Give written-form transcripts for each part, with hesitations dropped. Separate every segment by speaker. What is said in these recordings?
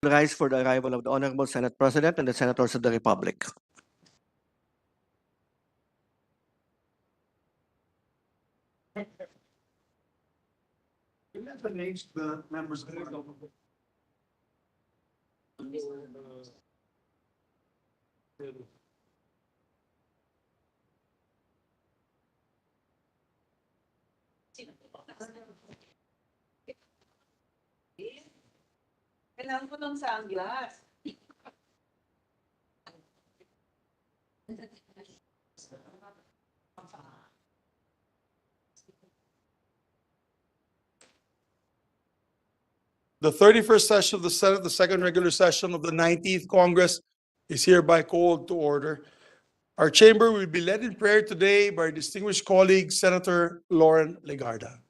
Speaker 1: rise for the arrival of the Honorable Senate President and the Senators of the Republic.
Speaker 2: The names, the members.
Speaker 3: Kailangan ko ng sunglass.
Speaker 2: The 31st session of the Senate, the second regular session of the 19th Congress is hereby called to order. Our chamber will be led in prayer today by our distinguished colleague, Senator Lauren Legarda.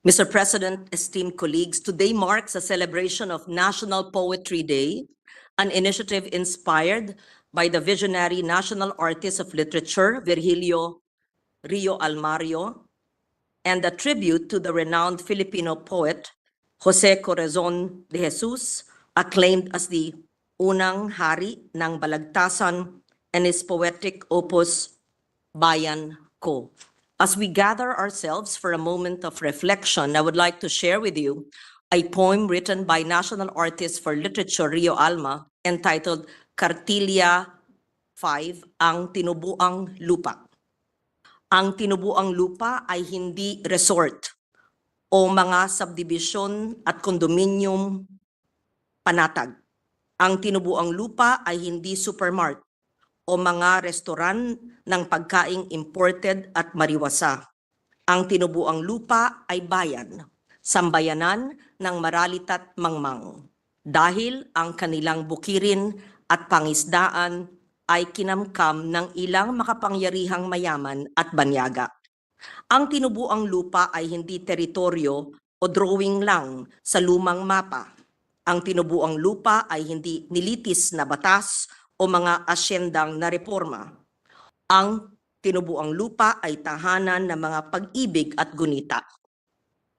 Speaker 4: Mr. President, esteemed colleagues, today marks a celebration of National Poetry Day, an initiative inspired by the visionary national artist of literature, Virgilio Rio Almario, and a tribute to the renowned Filipino poet, Jose Corazon de Jesus, acclaimed as the unang hari ng balagtasan, and his poetic opus, Bayan Ko. As we gather ourselves for a moment of reflection, I would like to share with you a poem written by national artist for literature Rio Alma entitled Cartilla 5, Ang Tinubuang Lupa. Ang tinubuang lupa ay hindi resort o mga subdivision at condominium panatag. Ang tinubuang lupa ay hindi supermart o mga restoran ng pagkaing imported at mariwasa. Ang tinubuang lupa ay bayan, sambayanan ng maralitat mangmang. Dahil ang kanilang bukirin at pangisdaan ay kinamkam ng ilang makapangyarihang mayaman at banyaga. Ang tinubuang lupa ay hindi teritoryo o drawing lang sa lumang mapa. Ang tinubuang lupa ay hindi nilitis na batas o mga asyendang na reforma. Ang tinubuang lupa ay tahanan ng mga pag-ibig at gunita.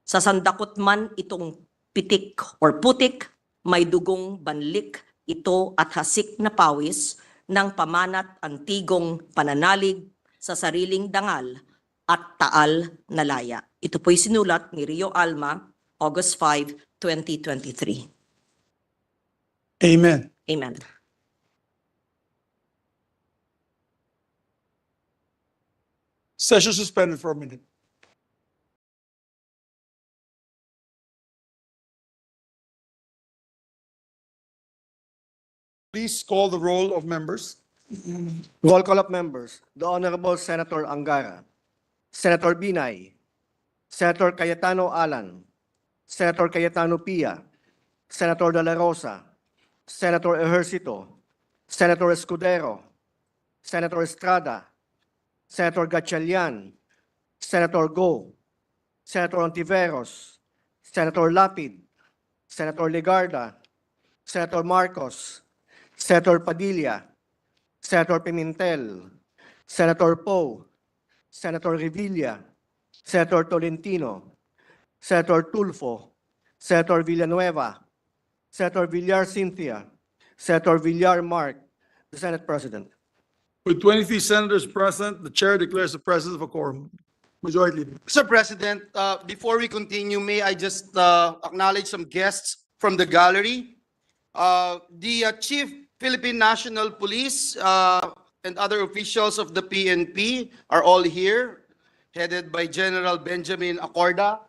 Speaker 4: Sa sandakot man itong pitik or putik, may dugong banlik ito at hasik na pawis ng pamanat antigong pananalig sa sariling dangal at taal na laya. Ito po'y sinulat ni Rio Alma, August 5, 2023.
Speaker 2: Amen.
Speaker 4: Amen.
Speaker 2: Session suspended for a minute. Please call the roll of members.
Speaker 1: Roll call of members. The Honorable Senator Angara, Senator Binay, Senator Cayetano Alan, Senator Cayetano Pia, Senator De La Rosa, Senator Ejercito, Senator Escudero, Senator Estrada, Senator Gatchalian, Senator Go, Senator Ontiveros, Senator Lapid, Senator Legarda, Senator Marcos, Senator Padilla, Senator Pimentel, Senator Poe, Senator Revilla, Senator Tolentino, Senator Tulfo, Senator Villanueva, Senator Villar Cynthia, Senator Villar Mark, the Senate President.
Speaker 2: With 23 senators present, the chair declares the presence of a quorum. Majority Leader.
Speaker 5: Mr. President, before we continue, may I just acknowledge some guests from the gallery. The Chief Philippine National Police and other officials of the PNP are all here, headed by General Benjamin Acorda.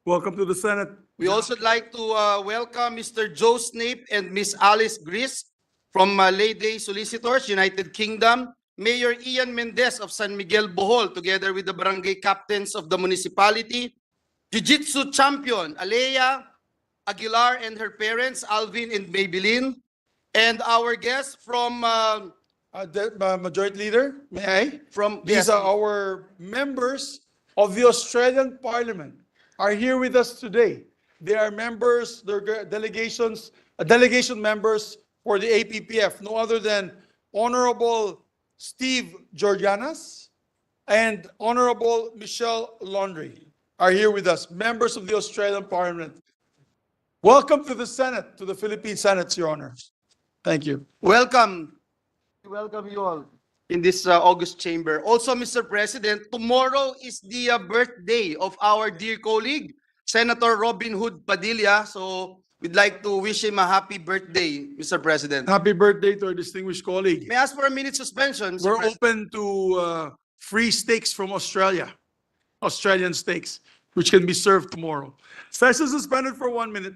Speaker 2: Welcome to the Senate.
Speaker 5: We also like to welcome Mr. Joe Snape and Miss Alice Gris from Leyday Solicitors, United Kingdom. Mayor Ian Mendez of San Miguel, Bohol, together with the barangay captains of the municipality. Jiu-Jitsu champion Alea Aguilar and her parents, Alvin and Maybelline. And our guests from
Speaker 2: Majority Leader, may I?
Speaker 5: yes,
Speaker 2: These are our members of the Australian Parliament are here with us today. They are members, they're delegations, delegation members for the APPF, no other than Honorable Steve Georgianas, and Honorable Michelle Laundrie are here with us, members of the Australian Parliament. Welcome to the Senate, to the Philippine Senate, Your Honor. Thank you.
Speaker 5: Welcome. Welcome you all in this August chamber. Also, Mr. President, tomorrow is the birthday of our dear colleague, Senator Robin Hood Padilla. So we'd like to wish him a happy birthday, Mr. President.
Speaker 2: Happy birthday to our distinguished colleague.
Speaker 5: May I ask for a minute suspension, Mr.
Speaker 2: We're
Speaker 5: President?
Speaker 2: open to free steaks from Australia, Australian steaks, which can be served tomorrow. Session suspended for 1 minute.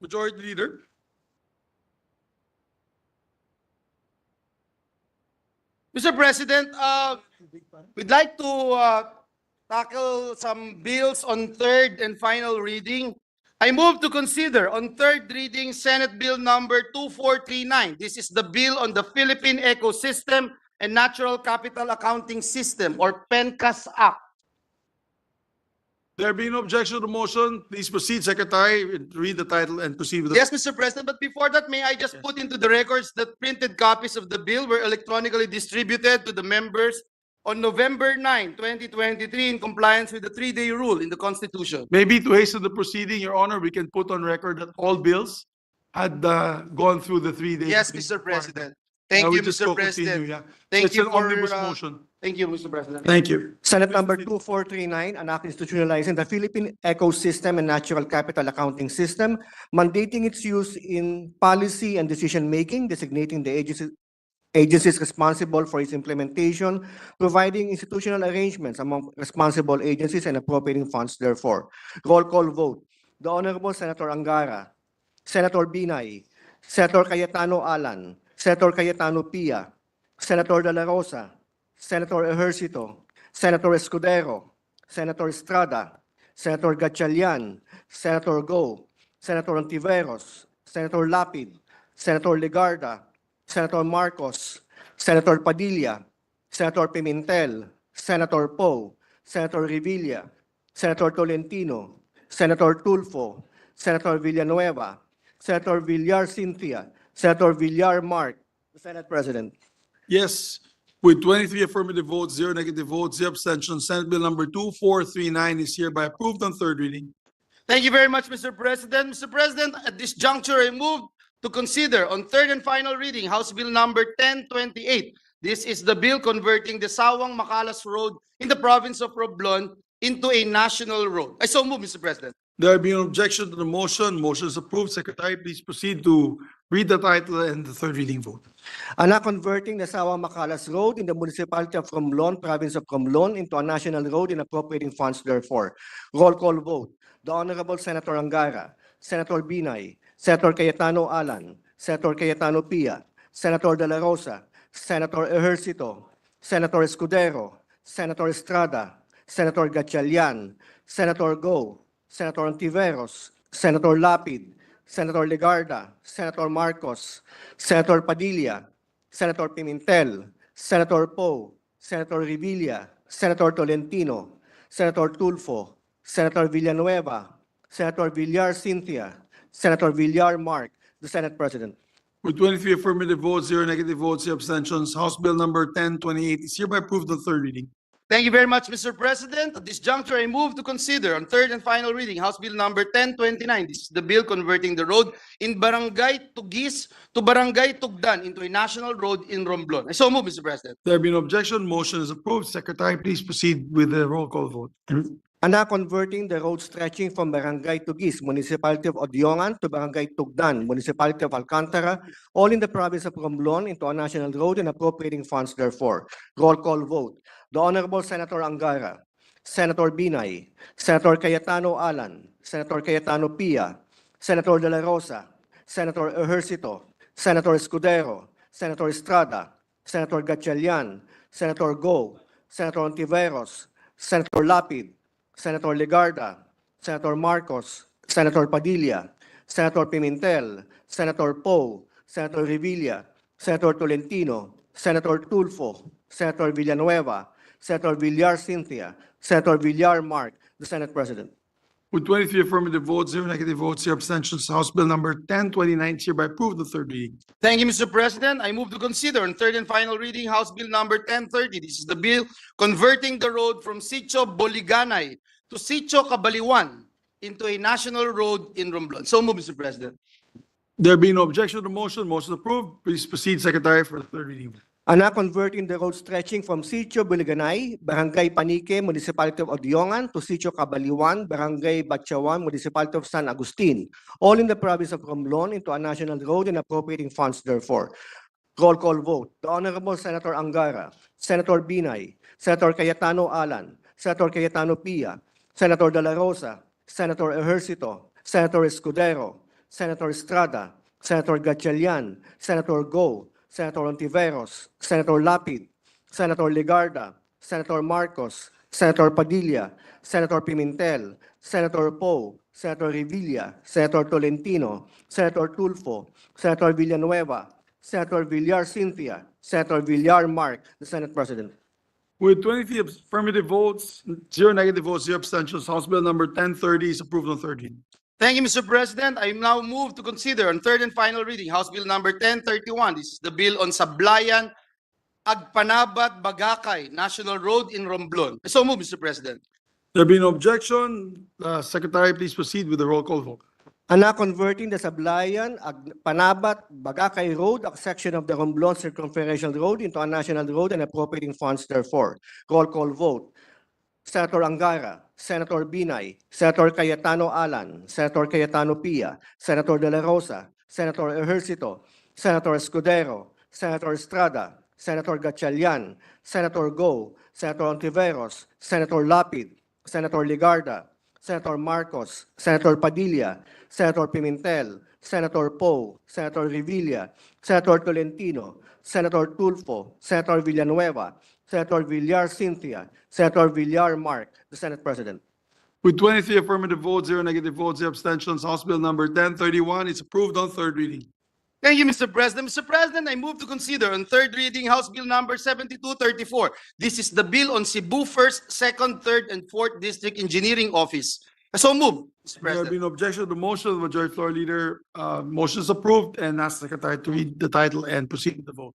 Speaker 2: Majority Leader.
Speaker 5: Mr. President, we'd like to tackle some bills on third and final reading. I move to consider on third reading Senate Bill number 2439. This is the bill on the Philippine Ecosystem and Natural Capital Accounting System, or PENCAS Act.
Speaker 2: There being no objection to the motion, please proceed, Secretary. Read the title and proceed with the.
Speaker 5: Yes, Mr. President, but before that, may I just put into the records that printed copies of the bill were electronically distributed to the members on November 9, 2023, in compliance with the 3-day rule in the Constitution.
Speaker 2: Maybe to hasten the proceeding, Your Honor, we can put on record that all bills had gone through the 3 days.
Speaker 5: Yes, Mr. President. Thank
Speaker 2: We
Speaker 5: you,
Speaker 2: just
Speaker 5: Mr.
Speaker 2: go
Speaker 5: President.
Speaker 2: continue, yeah.
Speaker 5: Thank
Speaker 2: It's
Speaker 5: you
Speaker 2: an
Speaker 5: for,
Speaker 2: omnibus motion.
Speaker 5: Thank you, Mr. President.
Speaker 2: Thank you.
Speaker 1: Senate number 2439, an act institutionalizing the Philippine Ecosystem and Natural Capital Accounting System, mandating its use in policy and decision-making, designating the agencies responsible for its implementation, providing institutional arrangements among responsible agencies and appropriating funds therefore. Roll call vote. The Honorable Senator Angara, Senator Binay, Senator Cayetano Alan, Senator Cayetano Pia, Senator De La Rosa, Senator Ejercito, Senator Escudero, Senator Estrada, Senator Gatchalian, Senator Go, Senator Ontiveros, Senator Lapid, Senator Legarda, Senator Marcos, Senator Padilla, Senator Pimentel, Senator Poe, Senator Revilla, Senator Tolentino, Senator Tulfo, Senator Villanueva, Senator Villar Cynthia, Senator Villar Mark, the Senate President.
Speaker 2: Yes, with 23 affirmative votes, 0 negative votes, 0 abstentions, Senate Bill number 2439 is hereby approved on third reading.
Speaker 5: Thank you very much, Mr. President. Mr. President, at this juncture, I move to consider on third and final reading House Bill number 1028. This is the bill converting the Sawang-Macalas Road in the province of Romblon into a national road. I so move, Mr. President.
Speaker 2: There being no objection to the motion, motion is approved. Secretary, please proceed to read the title and the third reading vote.
Speaker 1: An act converting the Sawang-Macalas Road in the municipality of Romblon, province of Romblon, into a national road and appropriating funds therefore. Roll call vote. The Honorable Senator Angara, Senator Binay, Senator Cayetano Alan, Senator Cayetano Pia, Senator De La Rosa, Senator Ejercito, Senator Escudero, Senator Estrada, Senator Gatchalian, Senator Go, Senator Ontiveros, Senator Lapid, Senator Legarda, Senator Marcos, Senator Padilla, Senator Pimentel, Senator Poe, Senator Revilla, Senator Tolentino, Senator Tulfo, Senator Villanueva, Senator Villar Cynthia, Senator Villar Mark, the Senate President.
Speaker 2: With 23 affirmative votes, 0 negative votes, 0 abstentions, House Bill number 1028 is hereby approved on third reading.
Speaker 5: Thank you very much, Mr. President. At this juncture, I move to consider on third and final reading House Bill number 1029. This is the bill converting the road in Barangay Tugis to Barangay Tugdan into a national road in Romblon. I so move, Mr. President.
Speaker 2: There being no objection, motion is approved. Secretary, please proceed with the roll call vote.
Speaker 1: An act converting the road stretching from Barangay Tugis, Municipality of Odiongan, to Barangay Tugdan, Municipality of Alcantara, all in the province of Romblon, into a national road and appropriating funds therefore. Roll call vote. The Honorable Senator Angara, Senator Binay, Senator Cayetano Alan, Senator Cayetano Pia, Senator De La Rosa, Senator Ejercito, Senator Escudero, Senator Estrada, Senator Gatchalian, Senator Go, Senator Ontiveros, Senator Lapid, Senator Legarda, Senator Marcos, Senator Padilla, Senator Pimentel, Senator Poe, Senator Revilla, Senator Tolentino, Senator Tulfo, Senator Villanueva, Senator Villar Cynthia, Senator Villar Mark, the Senate President.
Speaker 2: With 23 affirmative votes, 0 negative votes, 0 abstentions, House Bill number 1029 is hereby approved on third reading.
Speaker 5: Thank you, Mr. President. I move to consider on third and final reading House Bill number 1030. This is the bill converting the road from Sitio Boliganay to Sitio Cabaliwan into a national road in Romblon. So move, Mr. President.
Speaker 2: There being no objection to the motion, motion is approved. Please proceed, Secretary, for the third reading.
Speaker 1: An act converting the road stretching from Sitio Boliganay, Barangay Panique, Municipality of Odiongan, to Sitio Cabaliwan, Barangay Batchawan, Municipality of San Agustin, all in the province of Romblon, into a national road and appropriating funds therefore. Roll call vote. The Honorable Senator Angara, Senator Binay, Senator Cayetano Alan, Senator Cayetano Pia, Senator De La Rosa, Senator Ejercito, Senator Escudero, Senator Estrada, Senator Gatchalian, Senator Go, Senator Ontiveros, Senator Lapid, Senator Legarda, Senator Marcos, Senator Padilla, Senator Pimentel, Senator Poe, Senator Revilla, Senator Tolentino, Senator Tulfo, Senator Villanueva, Senator Villar Cynthia, Senator Villar Mark, the Senate President.
Speaker 2: With 23 affirmative votes, 0 negative votes, 0 abstentions, House Bill number 1030 is approved on third reading.
Speaker 5: Thank you, Mr. President. I now move to consider on third and final reading, House Bill number 1031. This is the bill on Sablayan, Agpanabat, Bagakay, National Road in Romblon. So move, Mr. President.
Speaker 2: There being no objection, Secretary, please proceed with the roll call vote.
Speaker 1: Anak converting the Sablayan, Panabat, Bagakay Road, a section of the Romblon Circumferential Road into a national road and appropriating funds therefore. Roll call vote. Senator Angara, Senator Binay, Senator Cayetano Alan, Senator Cayetano Pia, Senator De La Rosa, Senator Ejercito, Senator Escudero, Senator Estrada, Senator Gatchalian, Senator Go, Senator Ontiveros, Senator Lapid, Senator Legarda, Senator Marcos, Senator Padilla, Senator Pimentel, Senator Poe, Senator Revilla, Senator Tolentino, Senator Tulfo, Senator Villanueva, Senator Villar Cynthia, Senator Villar Mark, the Senate President.
Speaker 2: With 23 affirmative votes, 0 negative votes, 0 abstentions, House Bill number 1031 is approved on third reading.
Speaker 5: Thank you, Mr. President. Mr. President, I move to consider on third reading House Bill number 7234. This is the bill on Cebu 1st, 2nd, 3rd, and 4th District Engineering Office. So move, Mr.
Speaker 2: There
Speaker 5: President.
Speaker 2: have been no objection to the motion of the Majority Floor Leader. Motion is approved, and ask the Secretary to read the title and proceed with the vote.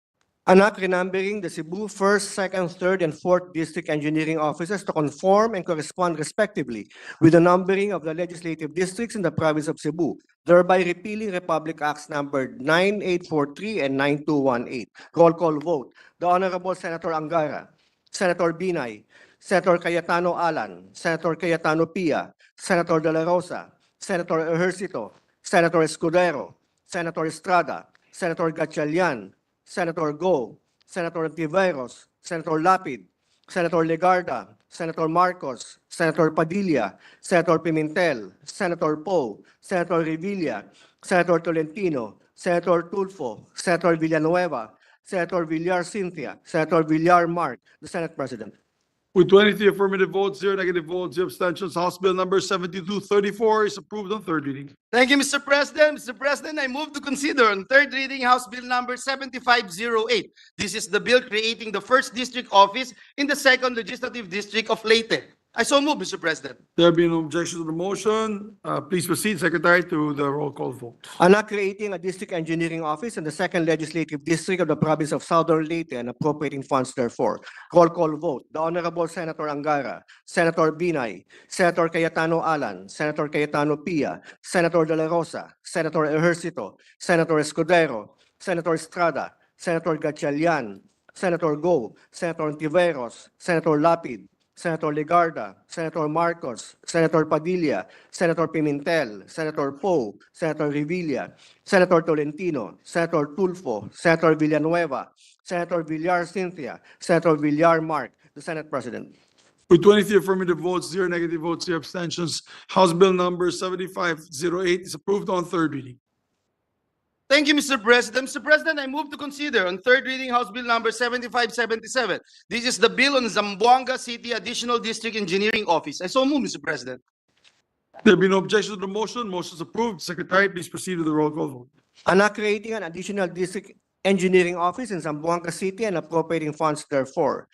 Speaker 1: Anak renumbering the Cebu 1st, 2nd, 3rd, and 4th District Engineering Offices to conform and correspond respectively with the numbering of the legislative districts in the province of Cebu, thereby repealing Republic Acts numbered 9843 and 9218. Roll call vote. The Honorable Senator Angara, Senator Binay, Senator Cayetano Alan, Senator Cayetano Pia, Senator De La Rosa, Senator Ejercito, Senator Escudero, Senator Estrada, Senator Gatchalian, Senator Go, Senator Ontiveros, Senator Lapid, Senator Legarda, Senator Marcos, Senator Padilla, Senator Pimentel, Senator Poe, Senator Revilla, Senator Tolentino, Senator Tulfo, Senator Villanueva, Senator Villar Cynthia, Senator Villar Mark, the Senate President.
Speaker 2: With 23 affirmative votes, 0 negative votes, 0 abstentions, House Bill number 7234 is approved on third reading.
Speaker 5: Thank you, Mr. President. Mr. President, I move to consider on third reading House Bill number 7508. This is the bill creating the 1st District Office in the 2nd Legislative District of Leyte. I so move, Mr. President.
Speaker 2: There being no objection to the motion, please proceed, Secretary, to the roll call vote.
Speaker 1: Anak creating a district engineering office in the 2nd Legislative District of the province of Southern Leyte and appropriating funds therefore. Roll call vote. The Honorable Senator Angara, Senator Binay, Senator Cayetano Alan, Senator Cayetano Pia, Senator De La Rosa, Senator Ejercito, Senator Escudero, Senator Estrada, Senator Gatchalian, Senator Go, Senator Ontiveros, Senator Lapid, Senator Legarda, Senator Marcos, Senator Padilla, Senator Pimentel, Senator Poe, Senator Revilla, Senator Tolentino, Senator Tulfo, Senator Villanueva, Senator Villar Cynthia, Senator Villar Mark, the Senate President.
Speaker 2: With 23 affirmative votes, 0 negative votes, 0 abstentions, House Bill number 7508 is approved on third reading.
Speaker 5: Thank you, Mr. President. Mr. President, I move to consider on third reading House Bill number 7577. This is the bill on Zamboanga City Additional District Engineering Office. I so move, Mr. President.
Speaker 2: There be no objection to the motion. Motion is approved. Secretary, please proceed with the roll call vote.
Speaker 1: Anak creating an additional district engineering office in Zamboanga City and appropriating funds therefore.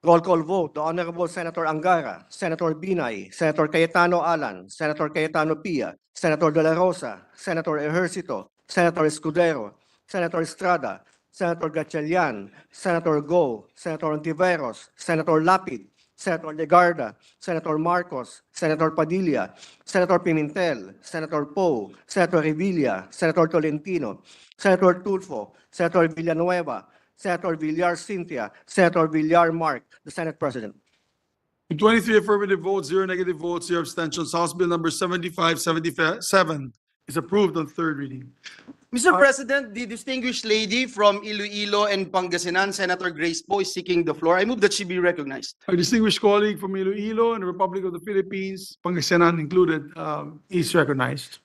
Speaker 1: Roll call vote. The Honorable Senator Angara, Senator Binay, Senator Cayetano Alan, Senator Cayetano Pia, Senator De La Rosa, Senator Ejercito, Senator Escudero, Senator Estrada, Senator Gatchalian, Senator Go, Senator Ontiveros, Senator Lapid, Senator Legarda, Senator Marcos, Senator Padilla, Senator Pimentel, Senator Poe, Senator Revilla, Senator Tolentino, Senator Tulfo, Senator Villanueva, Senator Villar Cynthia, Senator Villar Mark, the Senate President.
Speaker 2: With 23 affirmative votes, 0 negative votes, 0 abstentions, House Bill number 7577 is approved on third reading.
Speaker 5: Mr. President, the distinguished lady from Iloilo and Pangasinan, Senator Grace Poe, is seeking the floor. I move that she be recognized.
Speaker 2: Our distinguished colleague from Iloilo and the Republic of the Philippines, Pangasinan included, is recognized.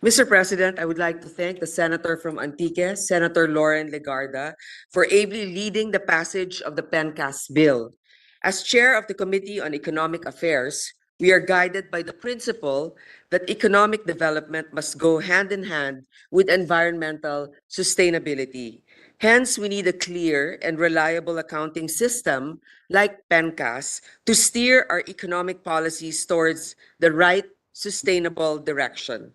Speaker 6: Mr. President, I would like to thank the Senator from Antique, Senator Lauren Legarda, for ably leading the passage of the PENCAS bill. As Chair of the Committee on Economic Affairs, we are guided by the principle that economic development must go hand in hand with environmental sustainability. Hence, we need a clear and reliable accounting system like PENCAS to steer our economic policies towards the right sustainable direction.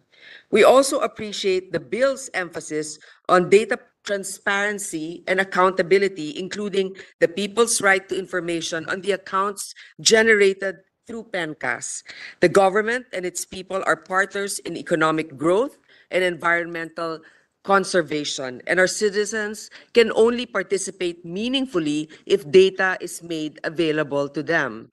Speaker 6: We also appreciate the bill's emphasis on data transparency and accountability, including the people's right to information on the accounts generated through PENCAS. The government and its people are partners in economic growth and environmental conservation, and our citizens can only participate meaningfully if data is made available to them.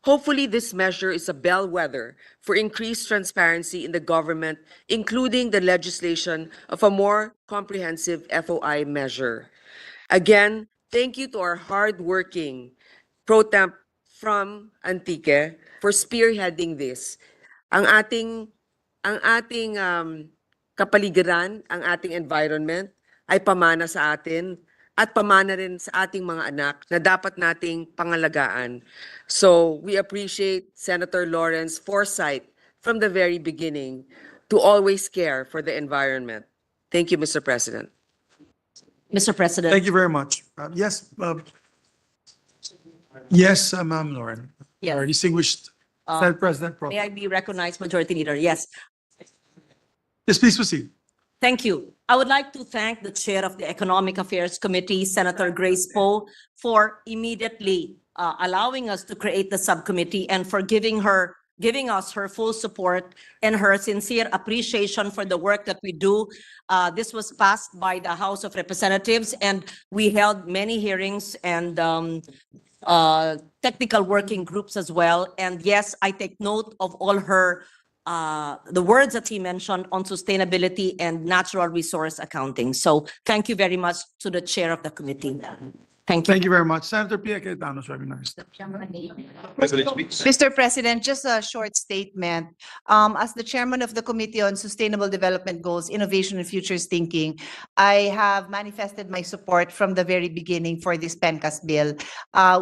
Speaker 6: Hopefully, this measure is a bellwether for increased transparency in the government, including the legislation of a more comprehensive FOI measure. Again, thank you to our hardworking pro temp from Antique for spearheading this. Ang ating kapaligiran, ang ating environment ay pamana sa atin at pamana rin sa ating mga anak na dapat nating pangalagaan. So we appreciate Senator Lawrence's foresight from the very beginning to always care for the environment. Thank you, Mr. President.
Speaker 4: Mr. President.
Speaker 2: Thank you very much. Yes, Ma'am Lauren.
Speaker 4: Yes.
Speaker 2: Our distinguished Senate President Pro.
Speaker 4: May I be recognized, Majority Leader? Yes.
Speaker 2: Yes, please proceed.
Speaker 4: Thank you. I would like to thank the Chair of the Economic Affairs Committee, Senator Grace Poe, for immediately allowing us to create the subcommittee and for giving us her full support and her sincere appreciation for the work that we do. This was passed by the House of Representatives, and we held many hearings and technical working groups as well. And yes, I take note of all her the words that he mentioned on sustainability and natural resource accounting. So thank you very much to the chair of the committee. Thank you.
Speaker 2: Thank you very much. Senator Pia Cayetano is recognized.
Speaker 3: Mr. President, just a short statement. As the chairman of the Committee on Sustainable Development Goals, Innovation and Futures Thinking, I have manifested my support from the very beginning for this PENCAS bill.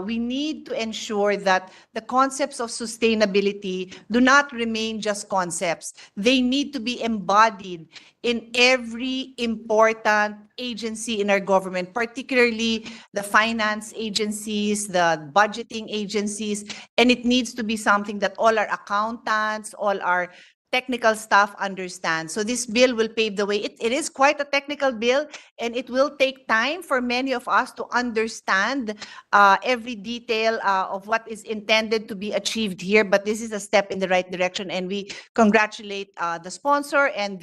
Speaker 3: We need to ensure that the concepts of sustainability do not remain just concepts. They need to be embodied in every important agency in our government, particularly the finance agencies, the budgeting agencies, and it needs to be something that all our accountants, all our technical staff understand. So this bill will pave the way. It is quite a technical bill, and it will take time for many of us to understand every detail of what is intended to be achieved here. But this is a step in the right direction, and we congratulate the sponsor and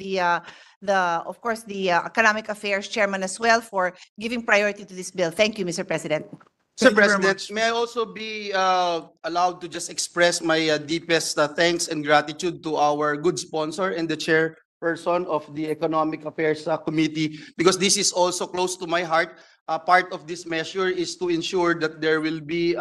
Speaker 3: of course, the Economic Affairs Chairman as well for giving priority to this bill. Thank you, Mr. President.
Speaker 5: Mr.
Speaker 2: Thank you very
Speaker 5: President,
Speaker 2: much.
Speaker 5: may I also be allowed to just express my deepest thanks and gratitude to our good sponsor and the chairperson of the Economic Affairs Committee, because this is also close to my heart. Part of this measure is to ensure that there will be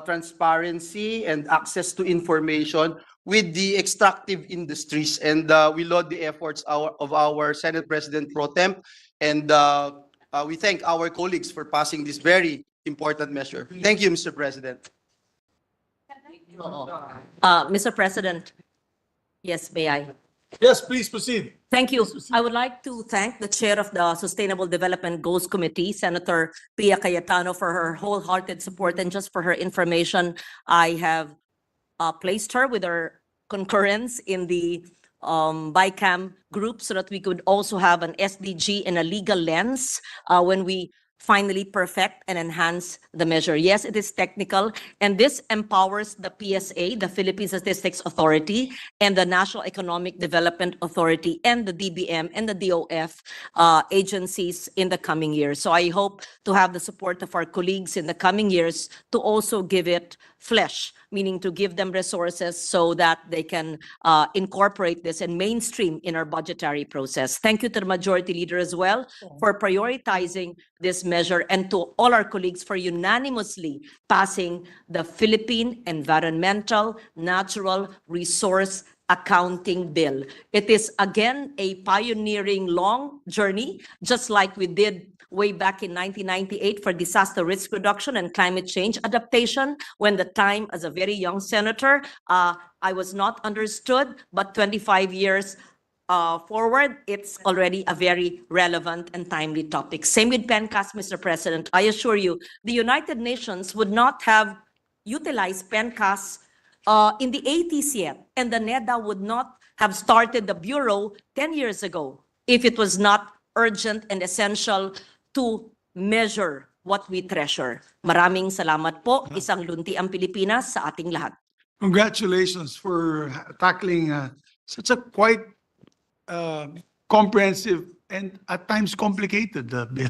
Speaker 5: transparency and access to information with the extractive industries. And we laud the efforts of our Senate President Pro Temp, and we thank our colleagues for passing this very important measure. Thank you, Mr. President.
Speaker 4: Mr. President. Yes, may I?
Speaker 2: Yes, please proceed.
Speaker 4: Thank you. I would like to thank the chair of the Sustainable Development Goals Committee, Senator Pia Cayetano, for her wholehearted support. And just for her information, I have placed her with her concurrence in the BICAM group so that we could also have an SDG and a legal lens when we finally perfect and enhance the measure. Yes, it is technical, and this empowers the PSA, the Philippine Statistics Authority, and the National Economic Development Authority, and the DBM and the DOF agencies in the coming years. So I hope to have the support of our colleagues in the coming years to also give it flesh, meaning to give them resources so that they can incorporate this and mainstream in our budgetary process. Thank you to the Majority Leader as well for prioritizing this measure, and to all our colleagues for unanimously passing the Philippine Environmental Natural Resource accounting bill. It is again a pioneering long journey, just like we did way back in 1998 for disaster risk reduction and climate change adaptation, when the time as a very young senator, I was not understood, but 25 years forward, it's already a very relevant and timely topic. Same with PENCAS, Mr. President. I assure you, the United Nations would not have utilized PENCAS in the 80s yet, and the NEDA would not have started the Bureau 10 years ago if it was not urgent and essential to measure what we treasure. Maraming salamat po. Isang lunti ang Pilipinas sa ating lahat.
Speaker 2: Congratulations for tackling such a quite comprehensive and at times complicated bill.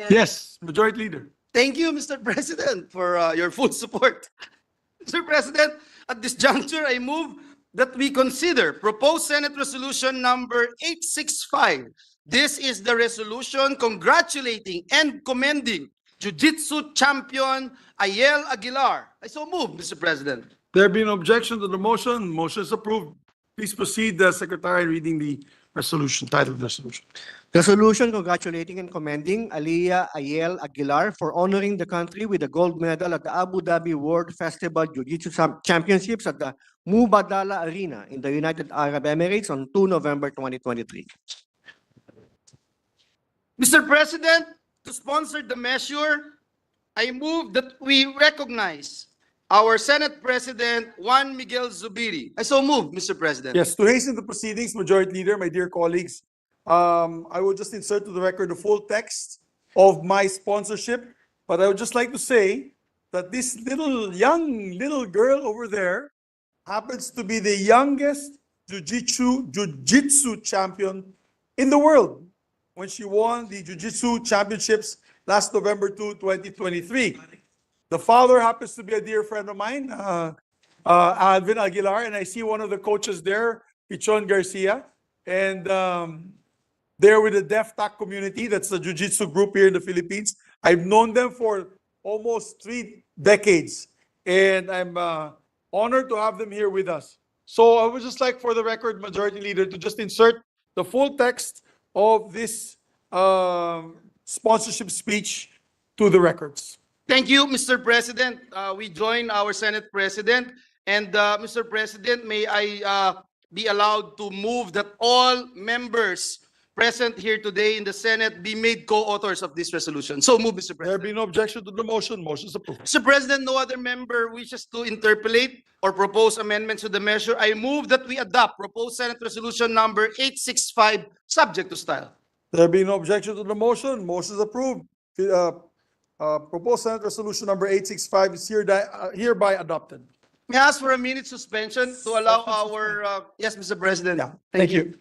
Speaker 2: Yes, Majority Leader.
Speaker 5: Thank you, Mr. President, for your full support. Mr. President, at this juncture, I move that we consider proposed Senate Resolution number 865. This is the resolution congratulating and commending Jiu-Jitsu champion Ayel Aguilar. I so move, Mr. President.
Speaker 2: There being no objection to the motion, motion is approved. Please proceed, Secretary, in reading the resolution, title of the resolution.
Speaker 1: Resolution congratulating and commending Aliyah Ayel Aguilar for honoring the country with a gold medal at the Abu Dhabi World Festival Jiu-Jitsu Championships at the Mubadala Arena in the United Arab Emirates on 2 November 2023.
Speaker 5: Mr. President, to sponsor the measure, I move that we recognize our Senate President Juan Miguel Zubiri. I so move, Mr. President.
Speaker 2: Yes, to hasten the proceedings, Majority Leader, my dear colleagues, I will just insert to the record the full text of my sponsorship, but I would just like to say that this young little girl over there happens to be the youngest jiu-jitsu champion in the world when she won the Jiu-Jitsu Championships last November 2, 2023. The father happens to be a dear friend of mine, Alvin Aguilar, and I see one of the coaches there, Pichon Garcia, and they're with the DefTac community. That's the Jiu-Jitsu group here in the Philippines. I've known them for almost 3 decades, and I'm honored to have them here with us. So I would just like, for the record, Majority Leader, to just insert the full text of this sponsorship speech to the records.
Speaker 5: Thank you, Mr. President. We join our Senate President. And Mr. President, may I be allowed to move that all members present here today in the Senate be made co-authors of this resolution. So move, Mr.
Speaker 2: There
Speaker 5: President.
Speaker 2: be no objection to the motion. Motion is approved.
Speaker 5: Mr. President, no other member wishes to interpolate or propose amendments to the measure. I move that we adopt proposed Senate Resolution number 865, subject to style.
Speaker 2: There be no objection to the motion. Motion is approved. Proposed Senate Resolution number 865 is hereby adopted.
Speaker 5: May I ask for a minute suspension to allow our, yes, Mr. President.
Speaker 2: Yeah, thank you.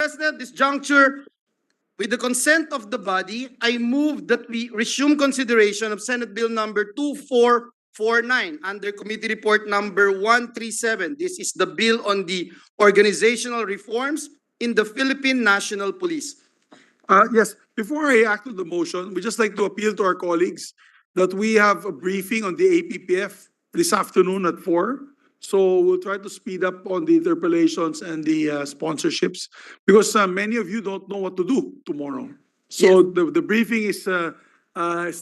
Speaker 5: President, this juncture, with the consent of the body, I move that we resume consideration of Senate Bill number 2449 under Committee Report number 137. This is the bill on the organizational reforms in the Philippine National Police.
Speaker 2: Yes, before I act on the motion, we just like to appeal to our colleagues that we have a briefing on the APPF this afternoon at 4. So we'll try to speed up on the interpellations and the sponsorships because many of you don't know what to do tomorrow. So the briefing is to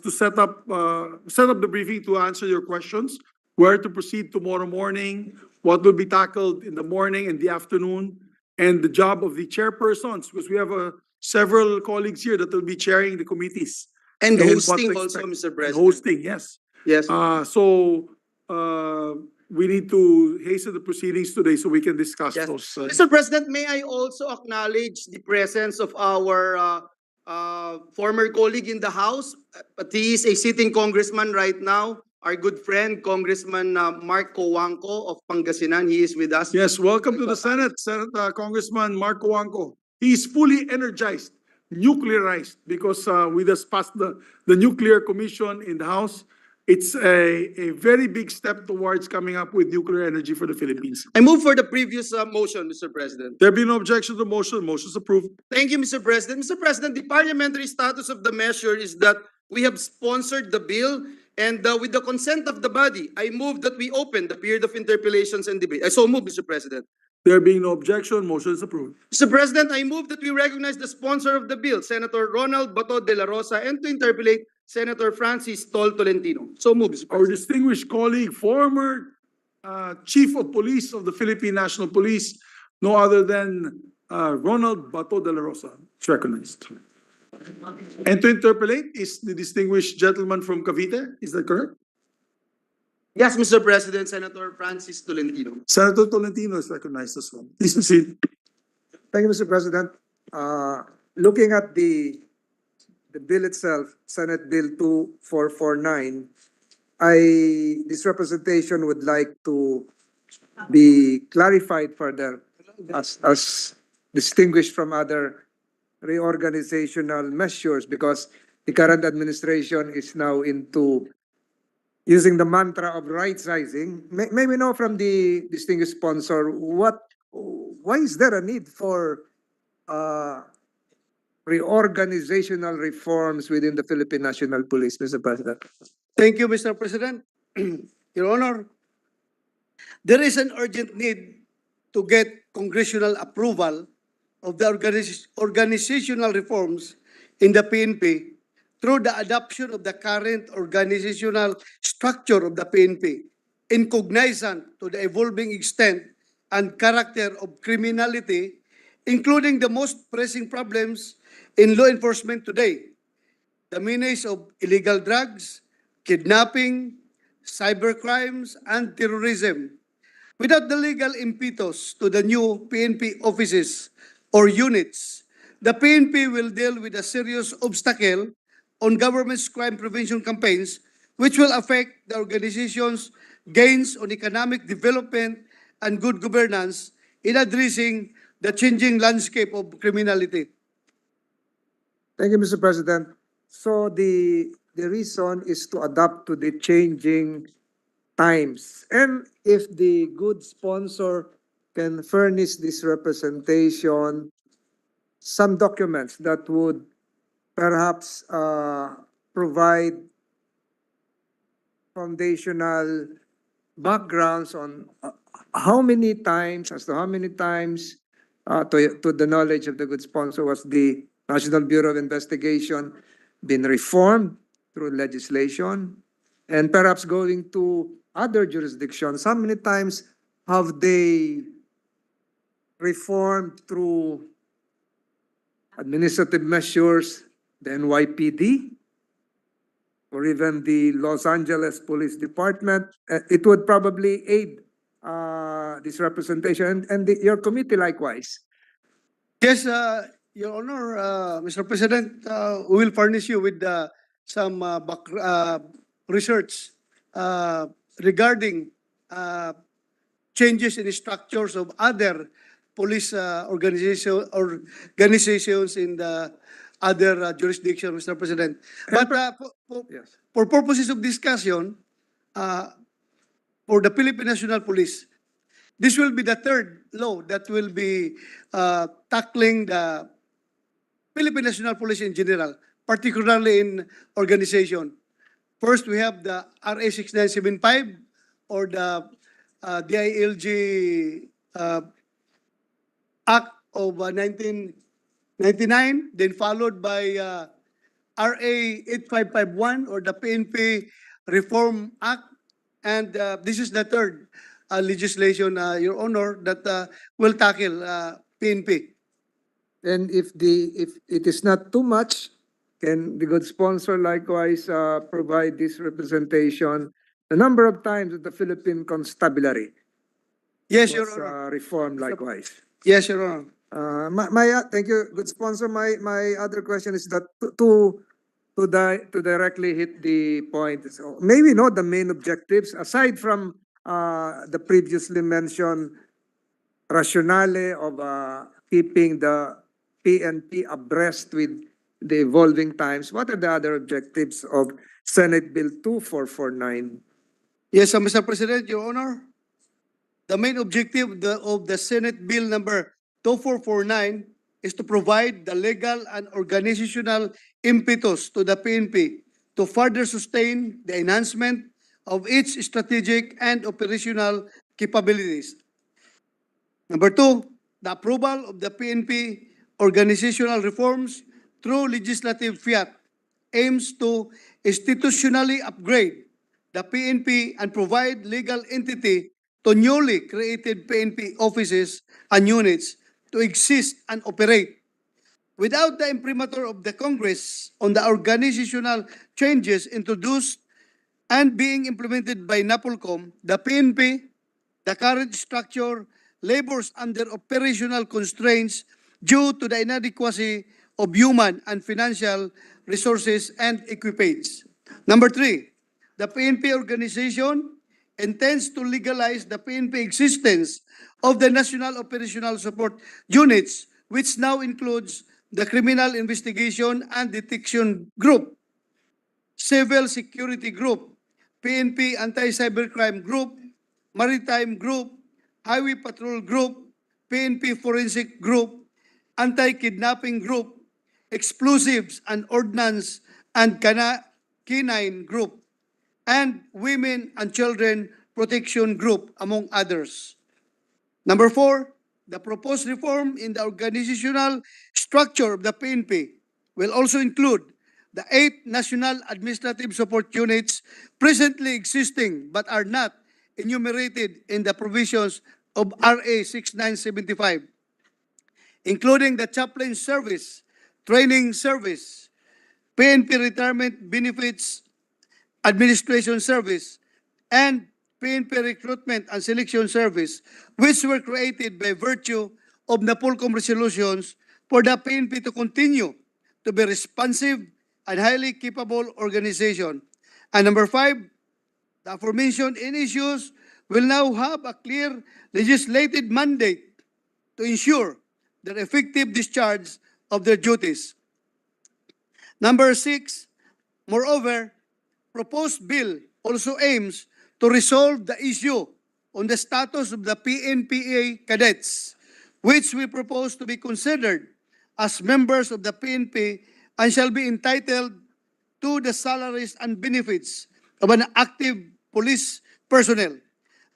Speaker 2: set up the briefing to answer your questions, where to proceed tomorrow morning, what will be tackled in the morning and the afternoon, and the job of the chairpersons, because we have several colleagues here that will be chairing the committees.
Speaker 5: And
Speaker 2: what to
Speaker 5: hosting also,
Speaker 2: expect.
Speaker 5: Mr.
Speaker 2: And
Speaker 5: President.
Speaker 2: hosting, yes.
Speaker 5: Yes.
Speaker 2: We need to hasten the proceedings today so we can discuss
Speaker 5: Yes.
Speaker 2: those.
Speaker 5: Mr. President, may I also acknowledge the presence of our former colleague in the House, but he is a sitting congressman right now, our good friend, Congressman Mark Cojuangco of Pangasinan. He is with us.
Speaker 2: Yes, welcome to the Senate, Congressman Mark Cojuangco. He's fully energized, nuclearized, because we just passed the nuclear commission in the House. It's a very big step towards coming up with nuclear energy for the Philippines.
Speaker 5: I move for the previous motion, Mr. President.
Speaker 2: There be no objection to the motion. Motion is approved.
Speaker 5: Thank you, Mr. President. Mr. President, the parliamentary status of the measure is that we have sponsored the bill, and with the consent of the body, I move that we open the period of interpellations and debate. I so move, Mr. President.
Speaker 2: There being no objection, motion is approved.
Speaker 5: Mr. President, I move that we recognize the sponsor of the bill, Senator Ronald Bato de la Rosa, and to interpellate Senator Francis Tol Tolentino. So move, Mr.
Speaker 2: Our
Speaker 5: President.
Speaker 2: distinguished colleague, former Chief of Police of the Philippine National Police, no other than Ronald Bato de la Rosa, is recognized. And to interpellate is the distinguished gentleman from Cavite, is that correct?
Speaker 5: Yes, Mr. President, Senator Francis Tolentino.
Speaker 2: Senator Tolentino is recognized as well. Please proceed.
Speaker 7: Thank you, Mr. President. Looking at the bill itself, Senate Bill 2449, this representation would like to be clarified further as distinguished from other reorganizational measures, because the current administration is now into using the mantra of right-sizing. May we know from the distinguished sponsor why is there a need for reorganizational reforms within the Philippine National Police, Mr. President?
Speaker 8: Thank you, Mr. President. Your Honor, there is an urgent need to get congressional approval of the organizational reforms in the PNP through the adoption of the current organizational structure of the PNP, in cognizance to the evolving extent and character of criminality, including the most pressing problems in law enforcement today: the menace of illegal drugs, kidnapping, cybercrimes, and terrorism. Without the legal impetus to the new PNP offices or units, the PNP will deal with a serious obstacle on government's crime prevention campaigns, which will affect the organization's gains on economic development and good governance in addressing the changing landscape of criminality.
Speaker 7: Thank you, Mr. President. So the reason is to adapt to the changing times. And if the good sponsor can furnish this representation, some documents that would perhaps provide foundational backgrounds on how many times, as to how many times, to the knowledge of the good sponsor, was the National Bureau of Investigation been reformed through legislation, and perhaps going to other jurisdictions, how many times have they reformed through administrative measures, the NYPD, or even the Los Angeles Police Department? It would probably aid this representation, and your committee likewise.
Speaker 8: Yes, Your Honor, Mr. President, we will furnish you with some research regarding changes in the structures of other police organizations in the other jurisdiction, Mr. President. But
Speaker 7: Yes.
Speaker 8: for purposes of discussion, for the Philippine National Police, this will be the third law that will be tackling the Philippine National Police in general, particularly in organization. First, we have the RA 6975 or the DILG Act of 1999, then followed by RA 8551 or the PNP Reform Act. And this is the third legislation, Your Honor, that will tackle PNP.
Speaker 7: And if it is not too much, can the good sponsor likewise provide this representation? The number of times that the Philippine Constabulary
Speaker 8: Yes,
Speaker 7: was
Speaker 8: Your Honor.
Speaker 7: reformed likewise.
Speaker 8: Yes, Your Honor.
Speaker 7: Thank you, good sponsor. My other question is that to directly hit the point. So maybe not the main objectives aside from the previously mentioned rationale of keeping the PNP abreast with the evolving times. What are the other objectives of Senate Bill 2449?
Speaker 8: Yes, Mr. President, Your Honor. The main objective of the Senate Bill number 2449 is to provide the legal and organizational impetus to the PNP to further sustain the enhancement of its strategic and operational capabilities. Number two, the approval of the PNP organizational reforms through legislative fiat aims to institutionally upgrade the PNP and provide legal entity to newly created PNP offices and units to exist and operate. Without the imprimatur of the Congress on the organizational changes introduced and being implemented by NAPOLCOM, the PNP, the current structure, labors under operational constraints due to the inadequacy of human and financial resources and equipage. Number three, the PNP organization intends to legalize the PNP existence of the National Operational Support Units, which now includes the Criminal Investigation and Detection Group, Civil Security Group, PNP Anti-Cybercrime Group, Maritime Group, Highway Patrol Group, PNP Forensic Group, Anti-Kidnapping Group, Explosives and Ordnance and Canine Group, and Women and Children Protection Group, among others. Number four, the proposed reform in the organizational structure of the PNP will also include the 8 National Administrative Support Units presently existing but are not enumerated in the provisions of RA 6975, including the Chaplain Service, Training Service, PNP Retirement Benefits Administration Service, and PNP Recruitment and Selection Service, which were created by virtue of NAPOLCOM resolutions for the PNP to continue to be responsive and highly capable organization. And number five, the aforementioned issues will now have a clear legislative mandate to ensure the effective discharge of their duties. Number six, moreover, proposed bill also aims to resolve the issue on the status of the PNPA cadets, which we propose to be considered as members of the PNP and shall be entitled to the salaries and benefits of an active police personnel.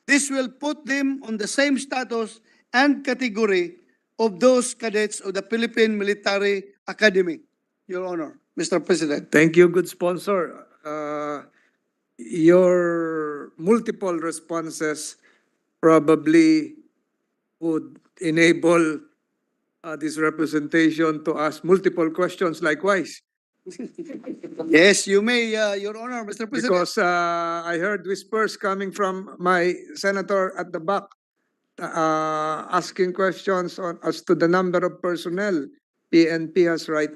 Speaker 8: This will put them on the same status and category of those cadets of the Philippine Military Academy, Your Honor, Mr. President.
Speaker 7: Thank you, good sponsor. Your multiple responses probably would enable this representation to ask multiple questions likewise.
Speaker 8: Yes, you may, Your Honor, Mr. President.
Speaker 7: Because I heard whispers coming from my senator at the back asking questions as to the number of personnel PNP has right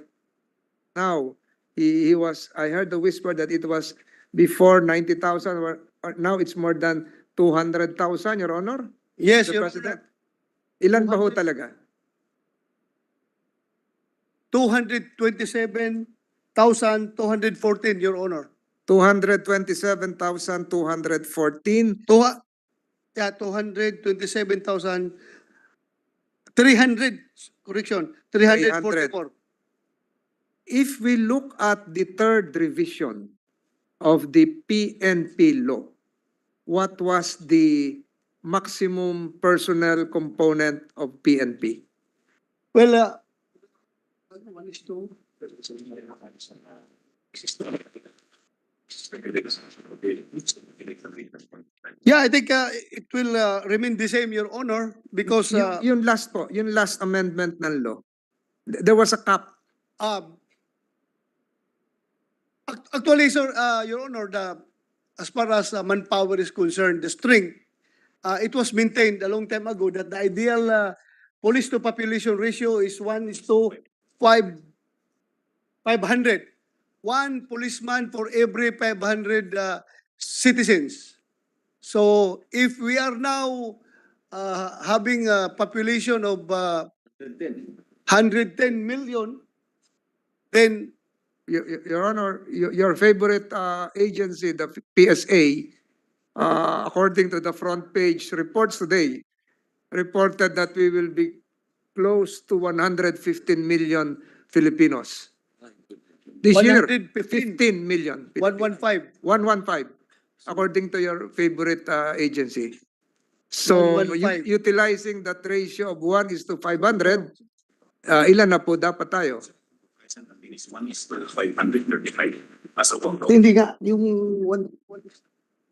Speaker 7: now. I heard the whisper that it was before 90,000, or now it's more than 200,000, Your Honor?
Speaker 8: Yes,
Speaker 7: Mr.
Speaker 8: Your
Speaker 7: President.
Speaker 8: Honor.
Speaker 7: Ilan ba ho talaga?
Speaker 8: 227,214, Your Honor.
Speaker 7: 227,214.
Speaker 8: Yeah, 227,300, correction, 344.
Speaker 7: If we look at the third revision of the PNP law, what was the maximum personnel component of PNP?
Speaker 8: Well, 1:2. Yeah, I think it will remain the same, Your Honor, because
Speaker 7: Yung last po, yung last amendment ng law, there was a cap.
Speaker 8: Actually, sir, Your Honor, as far as manpower is concerned, the strength, it was maintained a long time ago that the ideal police to population ratio is 1:500. 1 policeman for every 500 citizens. So if we are now having a population of 110 million, then
Speaker 7: Your Honor, your favorite agency, the PSA, according to the front page reports today, reported that we will be close to 115 million Filipinos. This year,
Speaker 8: 115.
Speaker 7: 15 million.
Speaker 8: 115.
Speaker 7: 115, according to your favorite agency. So,
Speaker 8: 115.
Speaker 7: utilizing that ratio of 1:500, ilan na po dapat tayo?
Speaker 8: Hindi nga, yung 115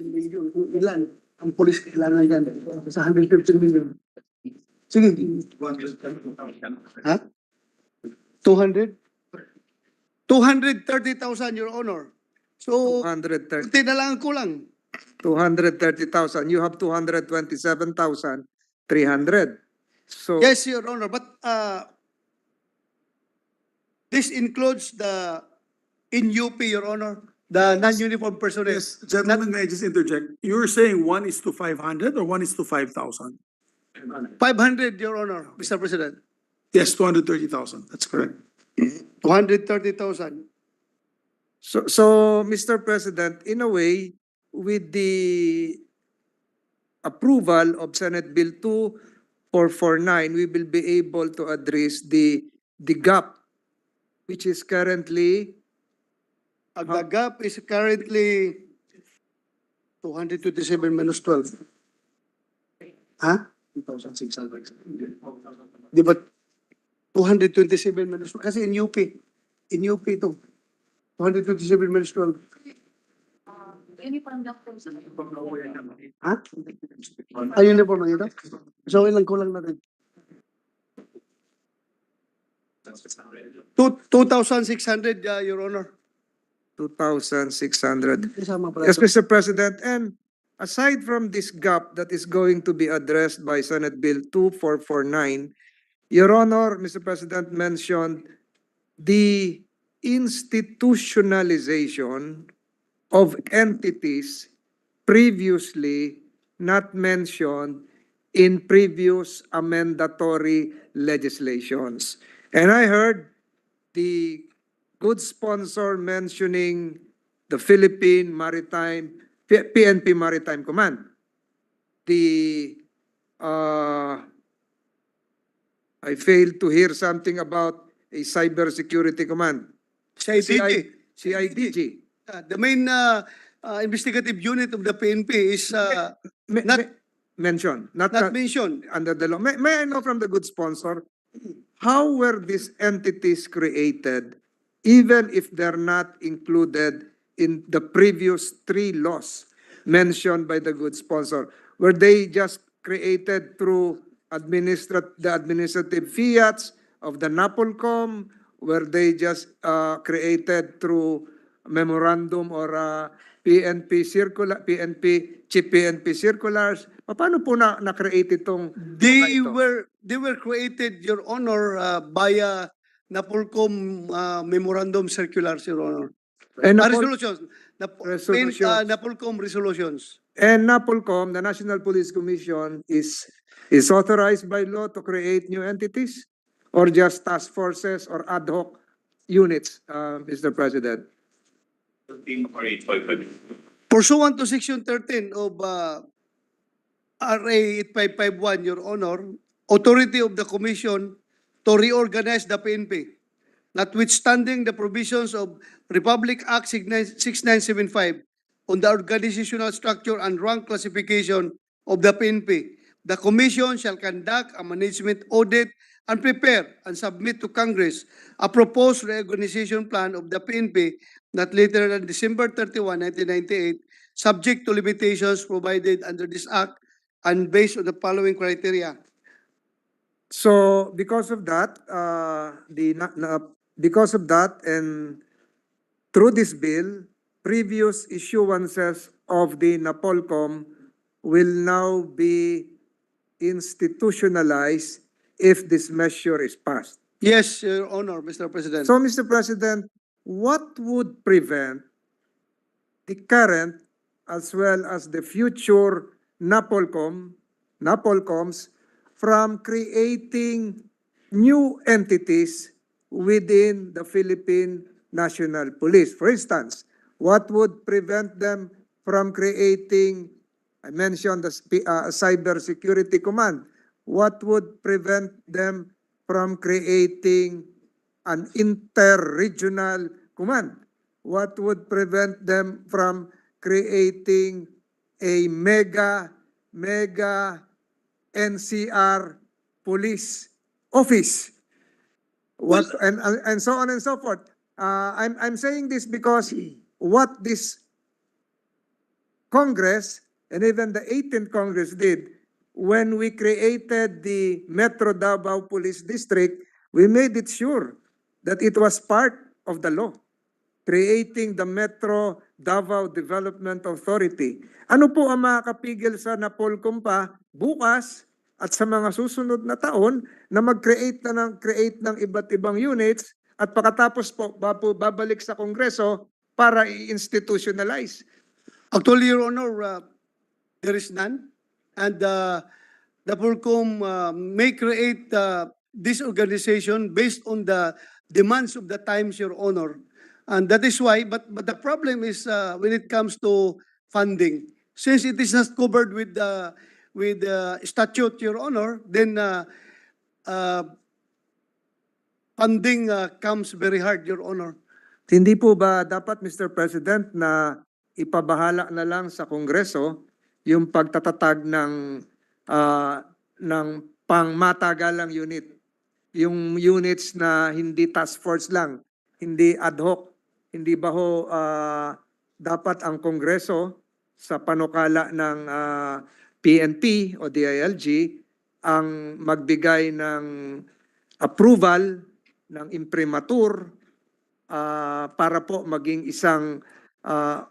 Speaker 8: million, kung ilan, ang police kailangan yan, sa 115 million. Sige. Ha? 200? 230,000, Your Honor. So,
Speaker 7: 230.
Speaker 8: kunti na lang ang kulang.
Speaker 7: 230,000. You have 227,300. So,
Speaker 8: Yes, Your Honor, but this includes the in UP, Your Honor, the non-uniform personnel.
Speaker 2: Yes, gentlemen, may I just interject? You're saying 1:500 or 1:5,000?
Speaker 8: 500, Your Honor, Mr. President.
Speaker 2: Yes, 230,000. That's correct.
Speaker 8: 230,000.
Speaker 7: so, Mr. President, in a way, with the approval of Senate Bill 2449, we will be able to address the gap, which is currently
Speaker 8: The gap is currently 227 minus 12. Ha? 2,600. Di ba? 227 minus 12. Kasi in UP ito. 227 minus 12. Ha? Ayun na po na ito? So, ilang kulang natin? 2,600, Your Honor.
Speaker 7: 2,600.
Speaker 8: Isama pala
Speaker 7: Yes,
Speaker 8: ito.
Speaker 7: Mr. President, and aside from this gap that is going to be addressed by Senate Bill 2449, Your Honor, Mr. President mentioned the institutionalization of entities previously not mentioned in previous amendatory legislations. And I heard the good sponsor mentioning the Philippine Maritime, PNP Maritime Command. I failed to hear something about a cybersecurity command.
Speaker 8: CIDG.
Speaker 7: CIDG.
Speaker 8: The main investigative unit of the PNP is not
Speaker 7: Mentioned, not
Speaker 8: mentioned.
Speaker 7: under the law. May I know from the good sponsor, how were these entities created, even if they're not included in the previous 3 laws mentioned by the good sponsor? Were they just created through the administrative fiats of the NAPOLCOM? Were they just created through memorandum or PNP chief PNP circulars? Paano po na-create itong
Speaker 8: They
Speaker 7: ito?
Speaker 8: were created, Your Honor, via NAPOLCOM memorandum circulars, Your Honor.
Speaker 7: And
Speaker 8: Resolutions.
Speaker 7: Resolutions.
Speaker 8: NAPOLCOM resolutions.
Speaker 7: And NAPOLCOM, the National Police Commission, is authorized by law to create new entities or just task forces or ad hoc units, Mr. President?
Speaker 8: Pursuant to Section 13 of RA 8551, Your Honor, authority of the Commission to reorganize the PNP, notwithstanding the provisions of Republic Act 6975 on the organizational structure and rank classification of the PNP, the Commission shall conduct a management audit and prepare and submit to Congress a proposed reorganization plan of the PNP not later than December 31, 1998, subject to limitations provided under this Act and based on the following criteria.
Speaker 7: So because of that, because of that, and through this bill, previous issuances of the NAPOLCOM will now be institutionalized if this measure is passed.
Speaker 8: Yes, Your Honor, Mr. President.
Speaker 7: So, Mr. President, what would prevent the current as well as the future NAPOLCOMs from creating new entities within the Philippine National Police? For instance, what would prevent them from creating, I mentioned the Cyber Security Command, what would prevent them from creating an inter-regional command? What would prevent them from creating a mega NCR police office? What and so on and so forth. I'm saying this because what this Congress and even the 18th Congress did when we created the Metro Davao Police District, we made it sure that it was part of the law, creating the Metro Davao Development Authority. Ano po ang makakapigil sa NAPOLCOM pa bukas at sa mga susunod na taon na mag-create ng iba't ibang units at pagkatapos po babalik sa Kongreso para i-institutionalize?
Speaker 8: Actually, Your Honor, there is none. And the POLCOM may create this organization based on the demands of the times, Your Honor. And that is why, but the problem is when it comes to funding. Since it is not covered with the statute, Your Honor, then funding comes very hard, Your Honor.
Speaker 7: Hindi po ba dapat, Mr. President, na ipabahala na lang sa Kongreso yung pagtatatag ng pangmatagalang unit? Yung units na hindi task force lang, hindi ad hoc, hindi ba ho dapat ang Kongreso sa panukala ng PNP o DILG ang magbigay ng approval ng imprimatur para po maging isang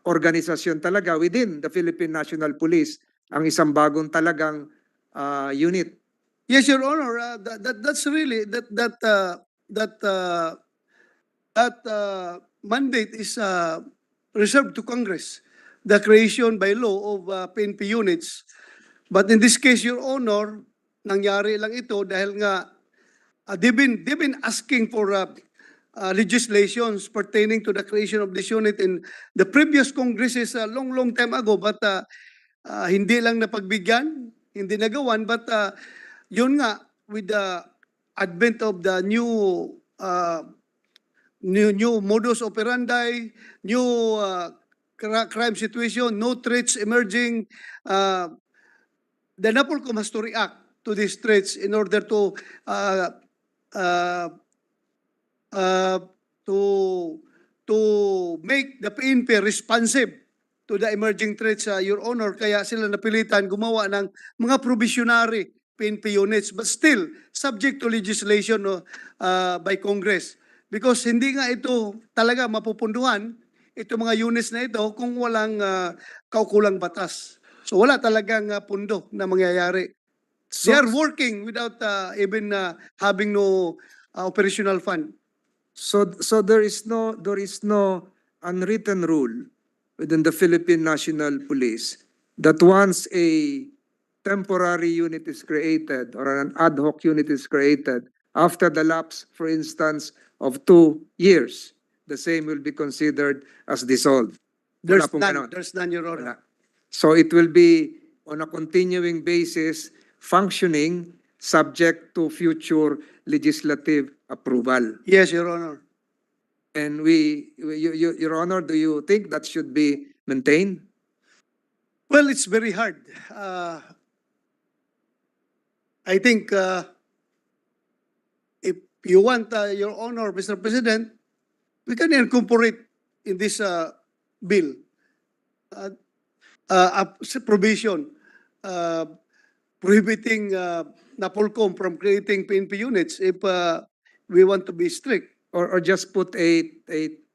Speaker 7: organisasyon talaga within the Philippine National Police, ang isang bagong talagang unit?
Speaker 8: Yes, Your Honor. That's really that mandate is reserved to Congress, the creation by law of PNP units. But in this case, Your Honor, nangyari lang ito dahil nga they've been asking for legislations pertaining to the creation of this unit in the previous Congresses a long time ago, but hindi lang napagbigyan, hindi nagawan, but yun nga, with the advent of the new modus operandi, new crime situation, no threats emerging, the NAPOLCOM has to react to these threats in order to make the PNP responsive to the emerging threats, Your Honor. Kaya sila napilitan gumawa ng mga provisionary PNP units, but still subject to legislation by Congress. Because hindi nga ito talaga mapupunduhan, ito mga units na ito, kung walang kaukulang batas. So wala talagang pundo na mangyayari. They are working without even having no operational fund.
Speaker 7: So there is no unwritten rule within the Philippine National Police that once a temporary unit is created or an ad hoc unit is created, after the lapse, for instance, of 2 years, the same will be considered as dissolved. Wala pong ganon.
Speaker 8: There's none, Your Honor.
Speaker 7: Wala. So it will be on a continuing basis, functioning, subject to future legislative approval.
Speaker 8: Yes, Your Honor.
Speaker 7: And Your Honor, do you think that should be maintained?
Speaker 8: Well, it's very hard. I think if you want, Your Honor, Mr. President, we can incorporate in this bill a provision prohibiting NAPOLCOM from creating PNP units if we want to be strict.
Speaker 7: Or just put a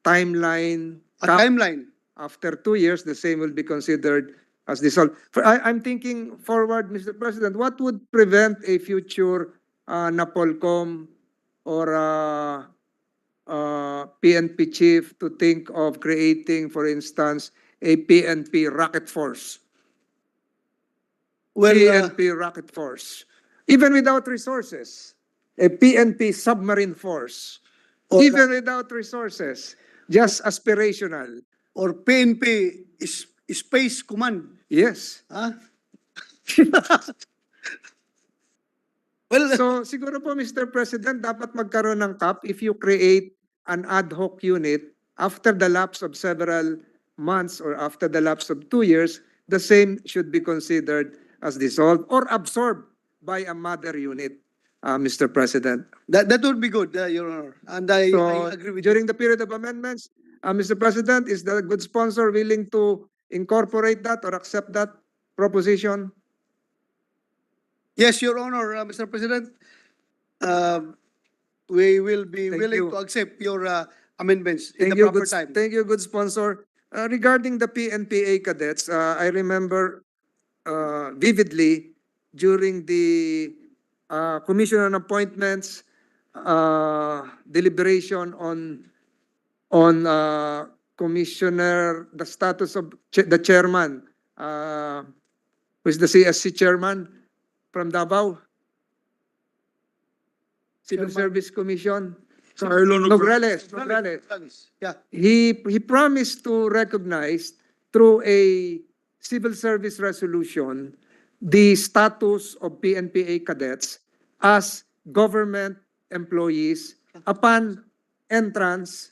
Speaker 7: timeline?
Speaker 8: A
Speaker 7: cap?
Speaker 8: timeline.
Speaker 7: After 2 years, the same will be considered as dissolved. I'm thinking forward, Mr. President, what would prevent a future NAPOLCOM or PNP chief to think of creating, for instance, a PNP rocket force?
Speaker 8: Well,
Speaker 7: PNP rocket force. Even without resources, a PNP submarine force.
Speaker 8: Or-
Speaker 7: Even without resources, just aspirational.
Speaker 8: or PNP is Space Command.
Speaker 7: Yes.
Speaker 8: Huh? Well,
Speaker 7: So siguro po, Mr. President, dapat magkaroon ng cap if you create an ad hoc unit after the lapse of several months or after the lapse of 2 years, the same should be considered as dissolved or absorbed by a mother unit, Mr. President.
Speaker 8: that would be good, Your Honor. And I agree with you.
Speaker 7: During the period of amendments, Mr. President, is the good sponsor willing to incorporate that or accept that proposition?
Speaker 8: Yes, Your Honor, Mr. President. We will be
Speaker 7: Thank
Speaker 8: willing
Speaker 7: you.
Speaker 8: to accept your amendments in
Speaker 7: Thank
Speaker 8: the
Speaker 7: you,
Speaker 8: proper
Speaker 7: good,
Speaker 8: time.
Speaker 7: thank you, good sponsor. Regarding the PNPA cadets, I remember vividly during the Commission on Appointments deliberation on Commissioner, the status of the chairman, who is the CSC chairman from Davao, Civil
Speaker 8: Chairman.
Speaker 7: Service Commission.
Speaker 2: Carlo
Speaker 7: Nograles.
Speaker 8: Yeah.
Speaker 7: He promised to recognize through a civil service resolution the status of PNPA cadets as government employees upon entrance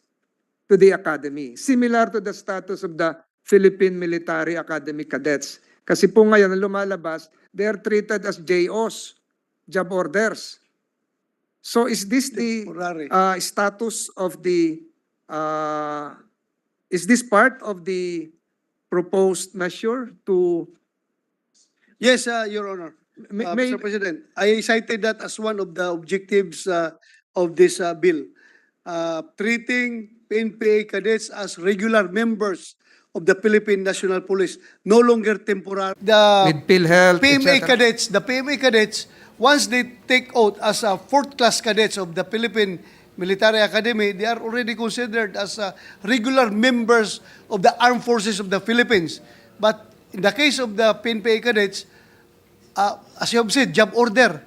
Speaker 7: to the academy, similar to the status of the Philippine Military Academy cadets. Kasi po ngayon ang lumalabas, they are treated as JOs, job orders. So is this the
Speaker 8: Temporary.
Speaker 7: status of the, is this part of the proposed measure to,
Speaker 8: Yes, Your Honor.
Speaker 7: may,
Speaker 8: Mr. President, I cited that as one of the objectives of this bill. Treating PNPA cadets as regular members of the Philippine National Police, no longer temporary.
Speaker 7: with PhilHealth,
Speaker 8: PMA
Speaker 7: etc.?
Speaker 8: cadets, the PMA cadets, once they take oath as a fourth-class cadets of the Philippine Military Academy, they are already considered as regular members of the armed forces of the Philippines. But in the case of the PNPA cadets, as you have said, job order,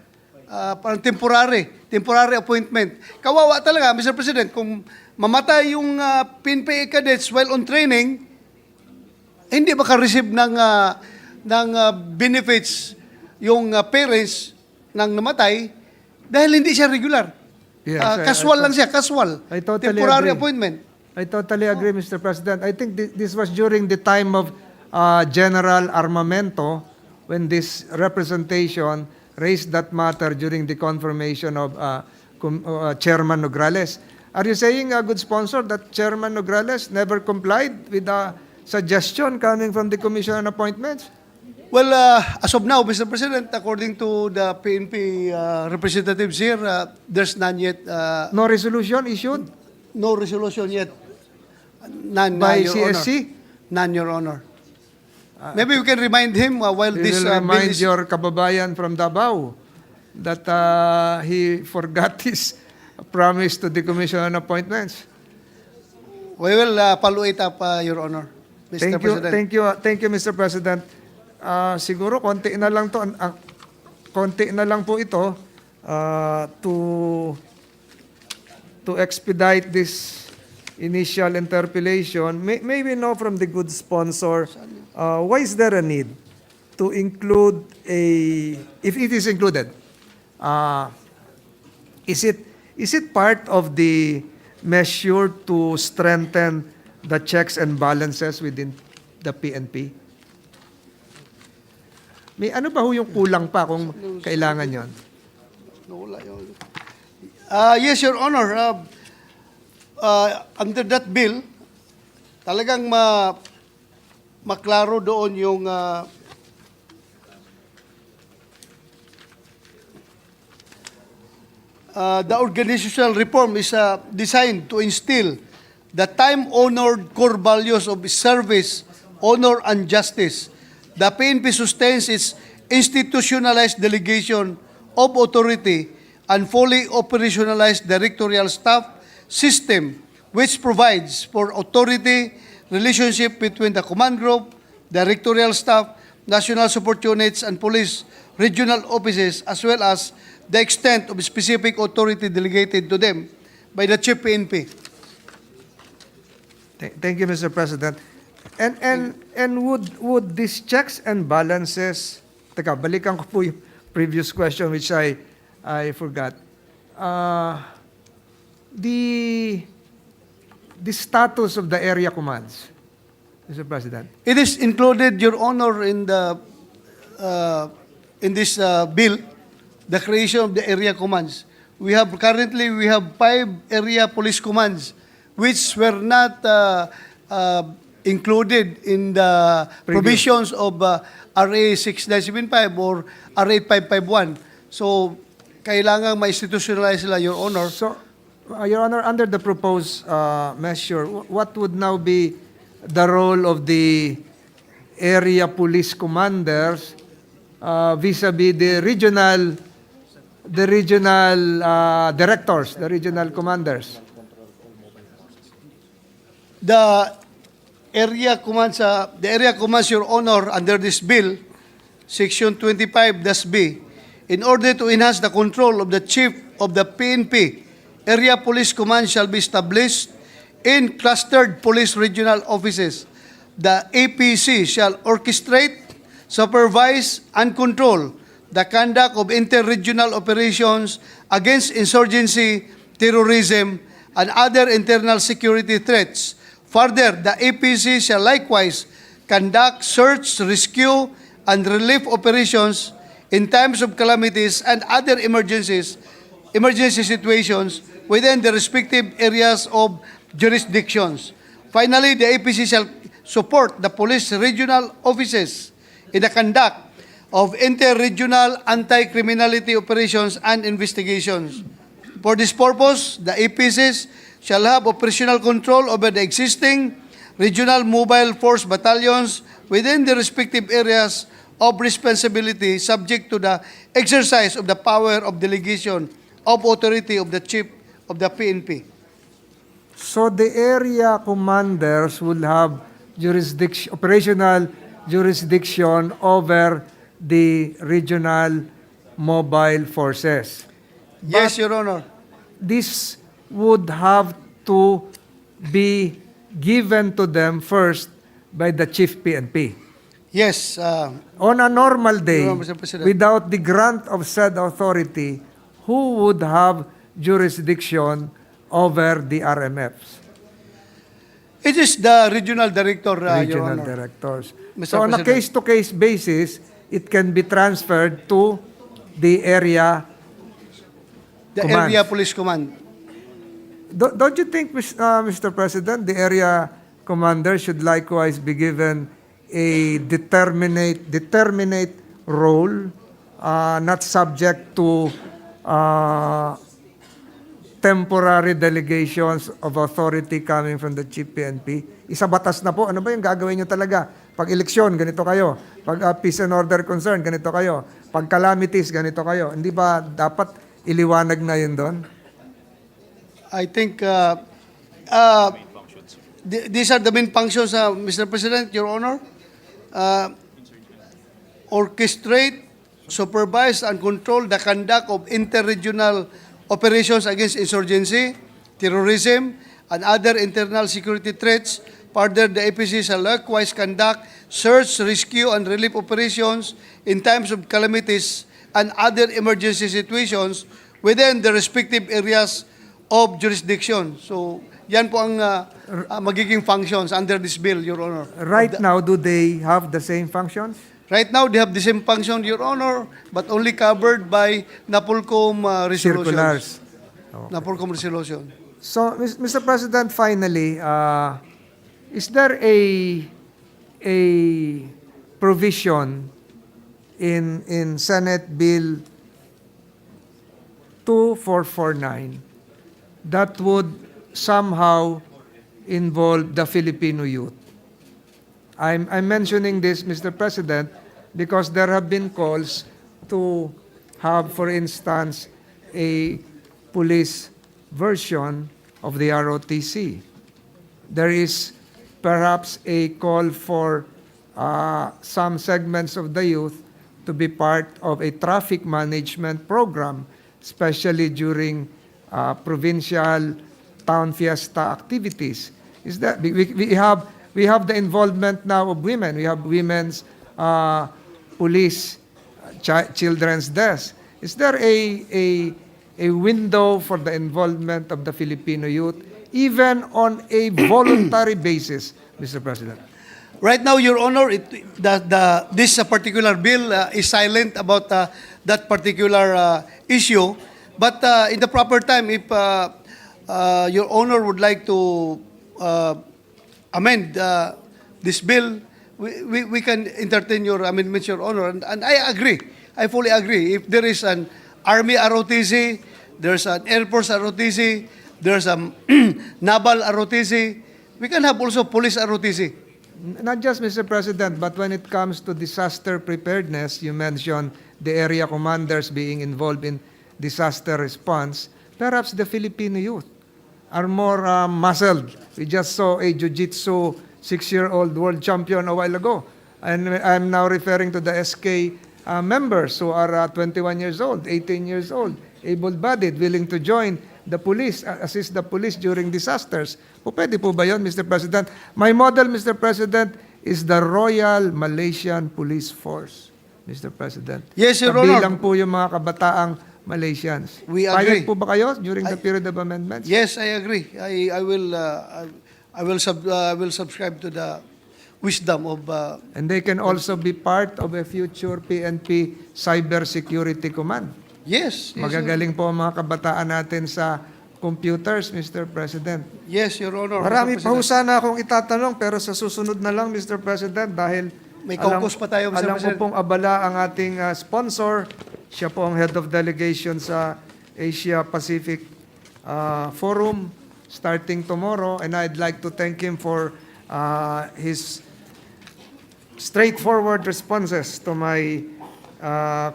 Speaker 8: parang temporary appointment. Kawawa talaga, Mr. President, kung mamatay yung PNPA cadets while on training, hindi maka-receive ng benefits yung parents ng namatay dahil hindi siya regular.
Speaker 7: Yes,
Speaker 8: Casual lang siya, casual.
Speaker 7: I totally
Speaker 8: Temporary
Speaker 7: agree.
Speaker 8: appointment.
Speaker 7: I totally agree, Mr. President. I think this was during the time of General Armamento when this representation raised that matter during the confirmation of Chairman Nograles. Are you saying, a good sponsor, that Chairman Nograles never complied with the suggestion coming from the Commission on Appointments?
Speaker 8: Well, as of now, Mr. President, according to the PNP representatives here, there's none yet.
Speaker 7: No resolution issued
Speaker 8: No resolution yet. None,
Speaker 7: by
Speaker 8: Your Honor.
Speaker 7: CSC?
Speaker 8: None, Your Honor. Maybe we can remind him while
Speaker 7: You
Speaker 8: this
Speaker 7: will
Speaker 8: bill
Speaker 7: remind
Speaker 8: is...
Speaker 7: your kababayan from Davao that he forgot his promise to the Commission on Appointments.
Speaker 8: We will follow it up, Your Honor, Mr. President.
Speaker 7: Thank you, Mr. President.
Speaker 9: siguro konti na lang to, konti na lang po ito to expedite this initial interpellation. May we know from the good sponsor, why is there a need to include if it is included, is it part of the measure to strengthen the checks and balances within the PNP? May ano ba ho yung kulang pa kung kailangan yon?
Speaker 8: Yes, Your Honor. Under that bill, talagang maklaro doon yung the organizational reform is designed to instill the time-honored core values of service, honor, and justice. The PNP sustains its institutionalized delegation of authority and fully operationalized directorial staff system, which provides for authority relationship between the command group, directorial staff, national support units, and police regional offices, as well as the extent of specific authority delegated to them by the Chief PNP.
Speaker 9: Thank you, Mr. President. And would these checks and balances, teka, balikan ko po yung previous question which I forgot. The status of the area commands, Mr. President.
Speaker 8: It is included, Your Honor, in the in this bill, the creation of the area commands. Currently we have 5 area police commands which were not included in the provisions of RA 6975 or RA 551. So, kailangan ma-institutionalize sila, Your Honor.
Speaker 9: So, Your Honor, under the proposed measure, what would now be the role of the area police commanders vis-a-vis the regional directors, the regional commanders?
Speaker 8: The area commands, Your Honor, under this bill, Section 25-B, in order to enhance the control of the Chief of the PNP, Area Police Command shall be established in clustered police regional offices. The APC shall orchestrate, supervise, and control the conduct of inter-regional operations against insurgency, terrorism, and other internal security threats. Further, the APC shall likewise conduct search, rescue, and relief operations in times of calamities and other emergency situations within the respective areas of jurisdictions. Finally, the APC shall support the police regional offices in the conduct of inter-regional anti-criminality operations and investigations. For this purpose, the APCs shall have operational control over the existing regional mobile force battalions within the respective areas of responsibility, subject to the exercise of the power of delegation of authority of the Chief of the PNP.
Speaker 9: So the area commanders will have operational jurisdiction over the regional mobile forces.
Speaker 8: Yes, Your Honor.
Speaker 9: This would have to be given to them first by the Chief PNP.
Speaker 8: Yes.
Speaker 9: On a normal day,
Speaker 8: Your Honor, Mr. President.
Speaker 9: without the grant of said authority, who would have jurisdiction over the RMFs?
Speaker 8: It is the regional director, Your
Speaker 9: Regional
Speaker 8: Honor.
Speaker 9: directors.
Speaker 8: Mr.
Speaker 9: So on a
Speaker 8: President.
Speaker 9: case-to-case basis, it can be transferred to the area
Speaker 8: The
Speaker 9: commands.
Speaker 8: Area Police Command.
Speaker 9: Don't you think, Mr. President, the area commander should likewise be given a determinate role, not subject to temporary delegations of authority coming from the Chief PNP? Isa batas na po. Ano ba yung gagawin nyo talaga? Pag eleksyon, ganito kayo. Pag peace and order concern, ganito kayo. Pag calamities, ganito kayo. Hindi ba dapat iliwanag na yun doon?
Speaker 8: I think these are the main functions, Mr. President, Your Honor. orchestrate, supervise, and control the conduct of interregional operations against insurgency, terrorism, and other internal security threats. Further, the APC shall likewise conduct search, rescue, and relief operations in times of calamities and other emergency situations within the respective areas of jurisdiction. So, yan po ang magiging functions under this bill, Your Honor.
Speaker 9: Right now, do they have the same functions?
Speaker 8: Right now, they have the same function, Your Honor, but only covered by NAPOLCOM resolutions.
Speaker 9: Circulars.
Speaker 8: NAPOLCOM resolution.
Speaker 9: So, Mr. President, finally, is there a provision in Senate Bill 2449 that would somehow involve the Filipino youth? I'm mentioning this, Mr. President, because there have been calls to have, for instance, a police version of the ROTC. There is perhaps a call for some segments of the youth to be part of a traffic management program, especially during provincial town fiesta activities. Is that we have the involvement now of women. We have women's police children's desk. Is there a window for the involvement of the Filipino youth, even on a voluntary basis, Mr. President?
Speaker 8: Right now, Your Honor, this particular bill is silent about that particular issue. But in the proper time, if Your Honor would like to amend this bill, we can entertain your amendments, Your Honor. And I agree. I fully agree. If there is an Army ROTC, there's an Air Force ROTC, there's a Naval ROTC, we can have also Police ROTC.
Speaker 9: Not just, Mr. President, but when it comes to disaster preparedness, you mentioned the area commanders being involved in disaster response. Perhaps the Filipino youth are more muscled. We just saw a jiu-jitsu 6-year-old world champion a while ago. And I'm now referring to the SK members who are 21 years old, 18 years old, able-bodied, willing to join the police, assist the police during disasters. Pwede po ba yun, Mr. President? My model, Mr. President, is the Royal Malaysian Police Force, Mr. President.
Speaker 8: Yes, Your Honor.
Speaker 9: Kabilang po yung mga kabataang Malaysians.
Speaker 8: We agree.
Speaker 9: Payag po ba kayo during the period of amendments?
Speaker 8: Yes, I agree. I will subscribe to the wisdom of
Speaker 9: And they can also be part of a future PNP Cybersecurity Command.
Speaker 8: yes, yes,
Speaker 9: Magagaling po ang mga kabataan natin sa computers, Mr. President.
Speaker 8: yes, Your Honor.
Speaker 9: Marami
Speaker 8: Mr.
Speaker 9: pa ho
Speaker 8: President.
Speaker 9: sana akong itatanong pero sa susunod na lang, Mr. President, dahil
Speaker 8: May caucus pa tayo, Mr.
Speaker 9: alam ko
Speaker 8: President.
Speaker 9: pong abala ang ating sponsor. Siya po ang head of delegation sa Asia Pacific Forum starting tomorrow, and I'd like to thank him for his straightforward responses to my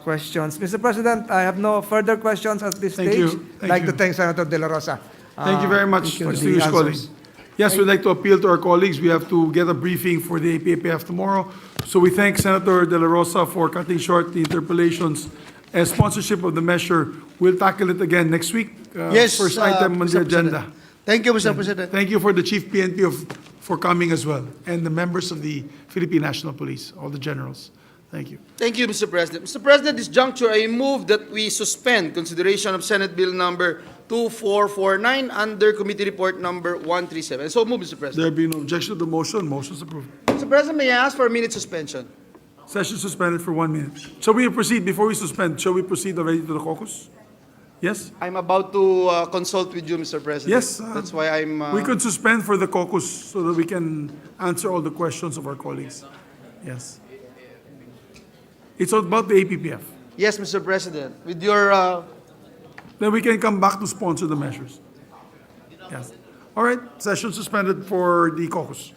Speaker 9: questions. Mr. President, I have no further questions at this
Speaker 2: Thank
Speaker 9: stage.
Speaker 2: you. Thank
Speaker 9: I'd like to
Speaker 2: you.
Speaker 9: thank Senator De La Rosa.
Speaker 2: Thank you very much,
Speaker 9: for the
Speaker 2: distinguished colleagues.
Speaker 9: answers.
Speaker 2: Yes, we'd like to appeal to our colleagues. We have to get a briefing for the APAPF tomorrow. So we thank Senator De La Rosa for cutting short the interpellations and sponsorship of the measure. We'll tackle it again next week.
Speaker 8: Yes,
Speaker 2: First item on the
Speaker 8: Mr. President.
Speaker 2: agenda.
Speaker 8: Thank you, Mr. President.
Speaker 2: Thank you for the Chief PNP for coming as well, and the members of the Philippine National Police, all the generals. Thank you.
Speaker 5: Thank you, Mr. President. Mr. President, this juncture, I move that we suspend consideration of Senate Bill number 2449 under Committee Report number 137. So move, Mr. President.
Speaker 2: There being no objection to the motion, motion is approved.
Speaker 5: Mr. President, may I ask for a minute suspension?
Speaker 2: Session suspended for 1 minute. Shall we proceed, before we suspend, shall we proceed already to the caucus? Yes?
Speaker 5: I'm about to consult with you, Mr. President.
Speaker 2: Yes,
Speaker 5: That's why I'm...
Speaker 2: We could suspend for the caucus so that we can answer all the questions of our colleagues. Yes. It's about the APPF.
Speaker 5: Yes, Mr. President. With your...
Speaker 2: Then we can come back to sponsor the measures. Yes. All right, session suspended for the caucus.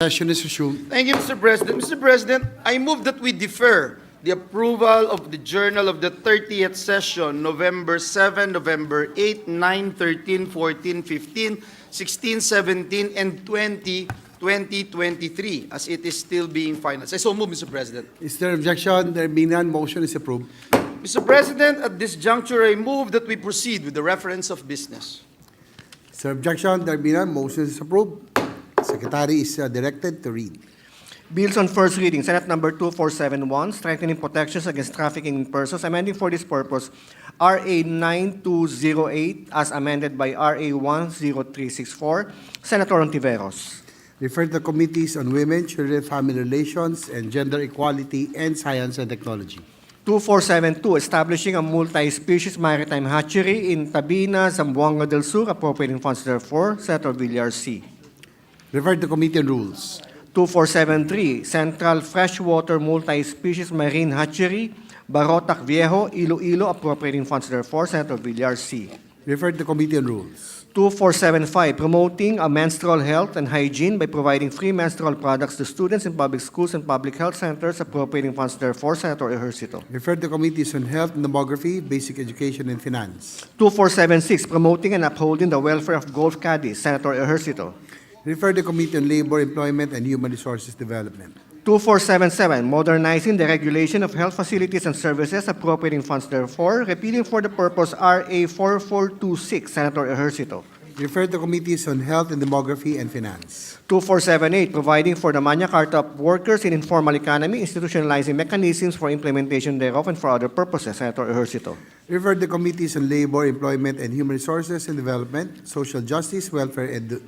Speaker 10: Session is resumed.
Speaker 5: Thank you, Mr. President. Mr. President, I move that we defer the approval of the Journal of the 30th Session, November 7, November 8, 9, 13, 14, 15, 16, 17, and 20, 2023, as it is still being finalized. I so move, Mr. President.
Speaker 10: Is there objection? There being none, motion is approved.
Speaker 5: Mr. President, at this juncture, I move that we proceed with the reference of business.
Speaker 10: Is there objection? There being none, motion is approved. Secretary is directed to read.
Speaker 1: Bills on first reading, Senate number 2471, strengthening protections against trafficking in persons, amending for this purpose RA 9208 as amended by RA 10364. Senator Ontiveros.
Speaker 10: Refer to committees on women, children, family relations, and gender equality, and science and technology.
Speaker 1: 2472, establishing a multi-species maritime hatchery in Tabina, Zamboanga del Sur, appropriating funds therefore. Senator Villar C.
Speaker 10: Refer to committee on rules.
Speaker 1: 2473, Central Freshwater Multi-Species Marine Hatchery, Barotac Viejo, Iloilo, appropriating funds therefore. Senator Villar C.
Speaker 10: Refer to committee on rules.
Speaker 1: 2475, promoting a menstrual health and hygiene by providing free menstrual products to students in public schools and public health centers, appropriating funds therefore. Senator Ejercito.
Speaker 10: Refer to committees on health and demography, basic education, and finance.
Speaker 1: 2476, promoting and upholding the welfare of golf caddies, Senator Ejercito.
Speaker 10: Refer to committee on labor, employment, and human resources development.
Speaker 1: 2477, modernizing the regulation of health facilities and services, appropriating funds therefore, repealing for the purpose RA 4426, Senator Ejercito.
Speaker 10: Refer to committees on health and demography and finance.
Speaker 1: 2478, providing for the Magna Carta of workers in informal economy, institutionalizing mechanisms for implementation thereof and for other purposes, Senator Ejercito.
Speaker 10: Refer to committees on labor, employment, and human resources and development, social justice, welfare, and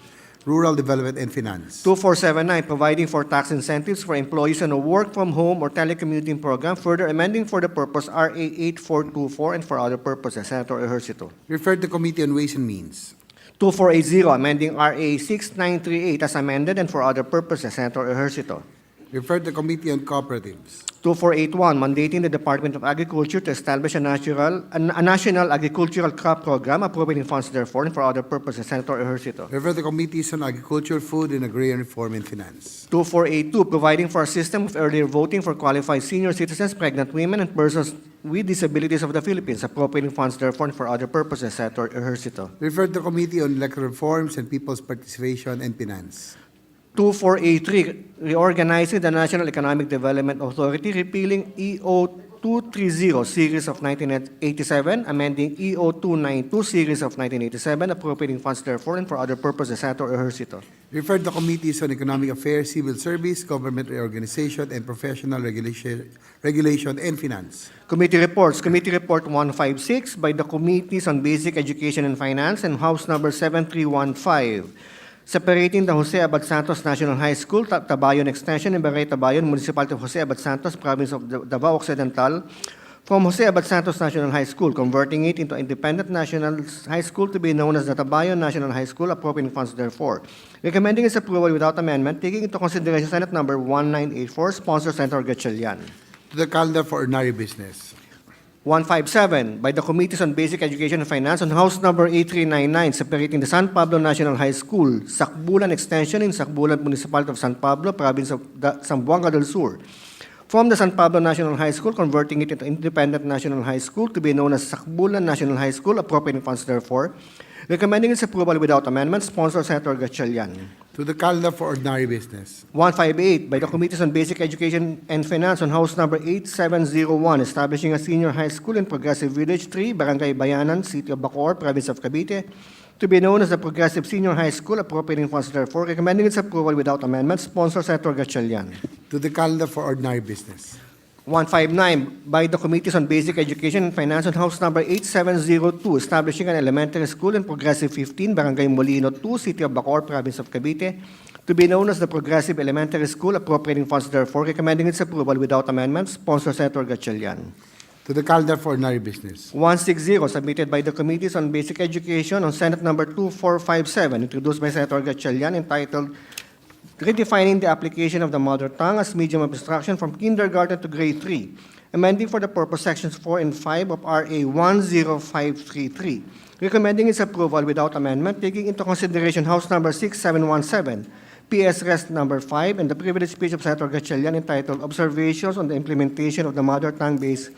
Speaker 10: rural development and finance.
Speaker 1: 2479, providing for tax incentives for employees on a work from home or telecommuting program, further amending for the purpose RA 8424 and for other purposes, Senator Ejercito.
Speaker 10: Refer to committee on ways and means.
Speaker 1: 2480, amending RA 6938 as amended and for other purposes, Senator Ejercito.
Speaker 10: Refer to committee on cooperatives.
Speaker 1: 2481, mandating the Department of Agriculture to establish a national agricultural crop program, appropriating funds therefore and for other purposes, Senator Ejercito.
Speaker 10: Refer to committees on agriculture, food, and agrarian reform and finance.
Speaker 1: 2482, providing for a system of earlier voting for qualified senior citizens, pregnant women, and persons with disabilities of the Philippines, appropriating funds therefore and for other purposes, Senator Ejercito.
Speaker 10: Refer to committee on electoral reforms and people's participation and finance.
Speaker 1: 2483, reorganizing the National Economic Development Authority, repealing EO 230 series of 1987, amending EO 292 series of 1987, appropriating funds therefore and for other purposes, Senator Ejercito.
Speaker 10: Refer to committees on economic affairs, civil service, government reorganization, and professional regulation and finance.
Speaker 1: Committee reports. Committee Report 156 by the Committees on Basic Education and Finance and House Number 7315. Separating the Jose Abad Santos National High School, Tabayon Extension, and Barangay Tabayon, Municipality of Jose Abad Santos, Province of Davao Occidental, from Jose Abad Santos National High School, converting it into independent national high school to be known as the Tabayon National High School, appropriating funds therefore. Recommending its approval without amendment, taking into consideration Senate Number 1984, sponsor Senator Gatchalian.
Speaker 10: To the calendar for ordinary business.
Speaker 1: 157 by the Committees on Basic Education and Finance on House Number 8399, separating the San Pablo National High School, Sacbulan Extension in Sacbulan, Municipality of San Pablo, Province of Zamboanga del Sur, from the San Pablo National High School, converting it into independent national high school to be known as Sacbulan National High School, appropriating funds therefore. Recommending its approval without amendment, sponsor Senator Gatchalian.
Speaker 10: To the calendar for ordinary business.
Speaker 1: 158 by the Committees on Basic Education and Finance on House Number 8701, establishing a senior high school in Progressive Village 3, Barangay Bayanan, City of Bacoor, Province of Cavite, to be known as the Progressive Senior High School, appropriating funds therefore. Recommending its approval without amendment, sponsor Senator Gatchalian.
Speaker 10: To the calendar for ordinary business.
Speaker 1: 159 by the Committees on Basic Education and Finance on House Number 8702, establishing an elementary school in Progressive 15, Barangay Molino 2, City of Bacoor, Province of Cavite, to be known as the Progressive Elementary School, appropriating funds therefore. Recommending its approval without amendment, sponsor Senator Gatchalian.
Speaker 10: To the calendar for ordinary business.
Speaker 1: 160, submitted by the Committees on Basic Education on Senate Number 2457, introduced by Senator Gatchalian, entitled Redefining the Application of the Mother Tongue as Medium of Instruction from Kindergarten to Grade 3, amending for the purpose Sections 4 and 5 of RA 10533, recommending its approval without amendment, taking into consideration House Number 6717, PS Res number 5, and the privileged speech of Senator Gatchalian entitled Observations on the Implementation of the Mother Tongue-Based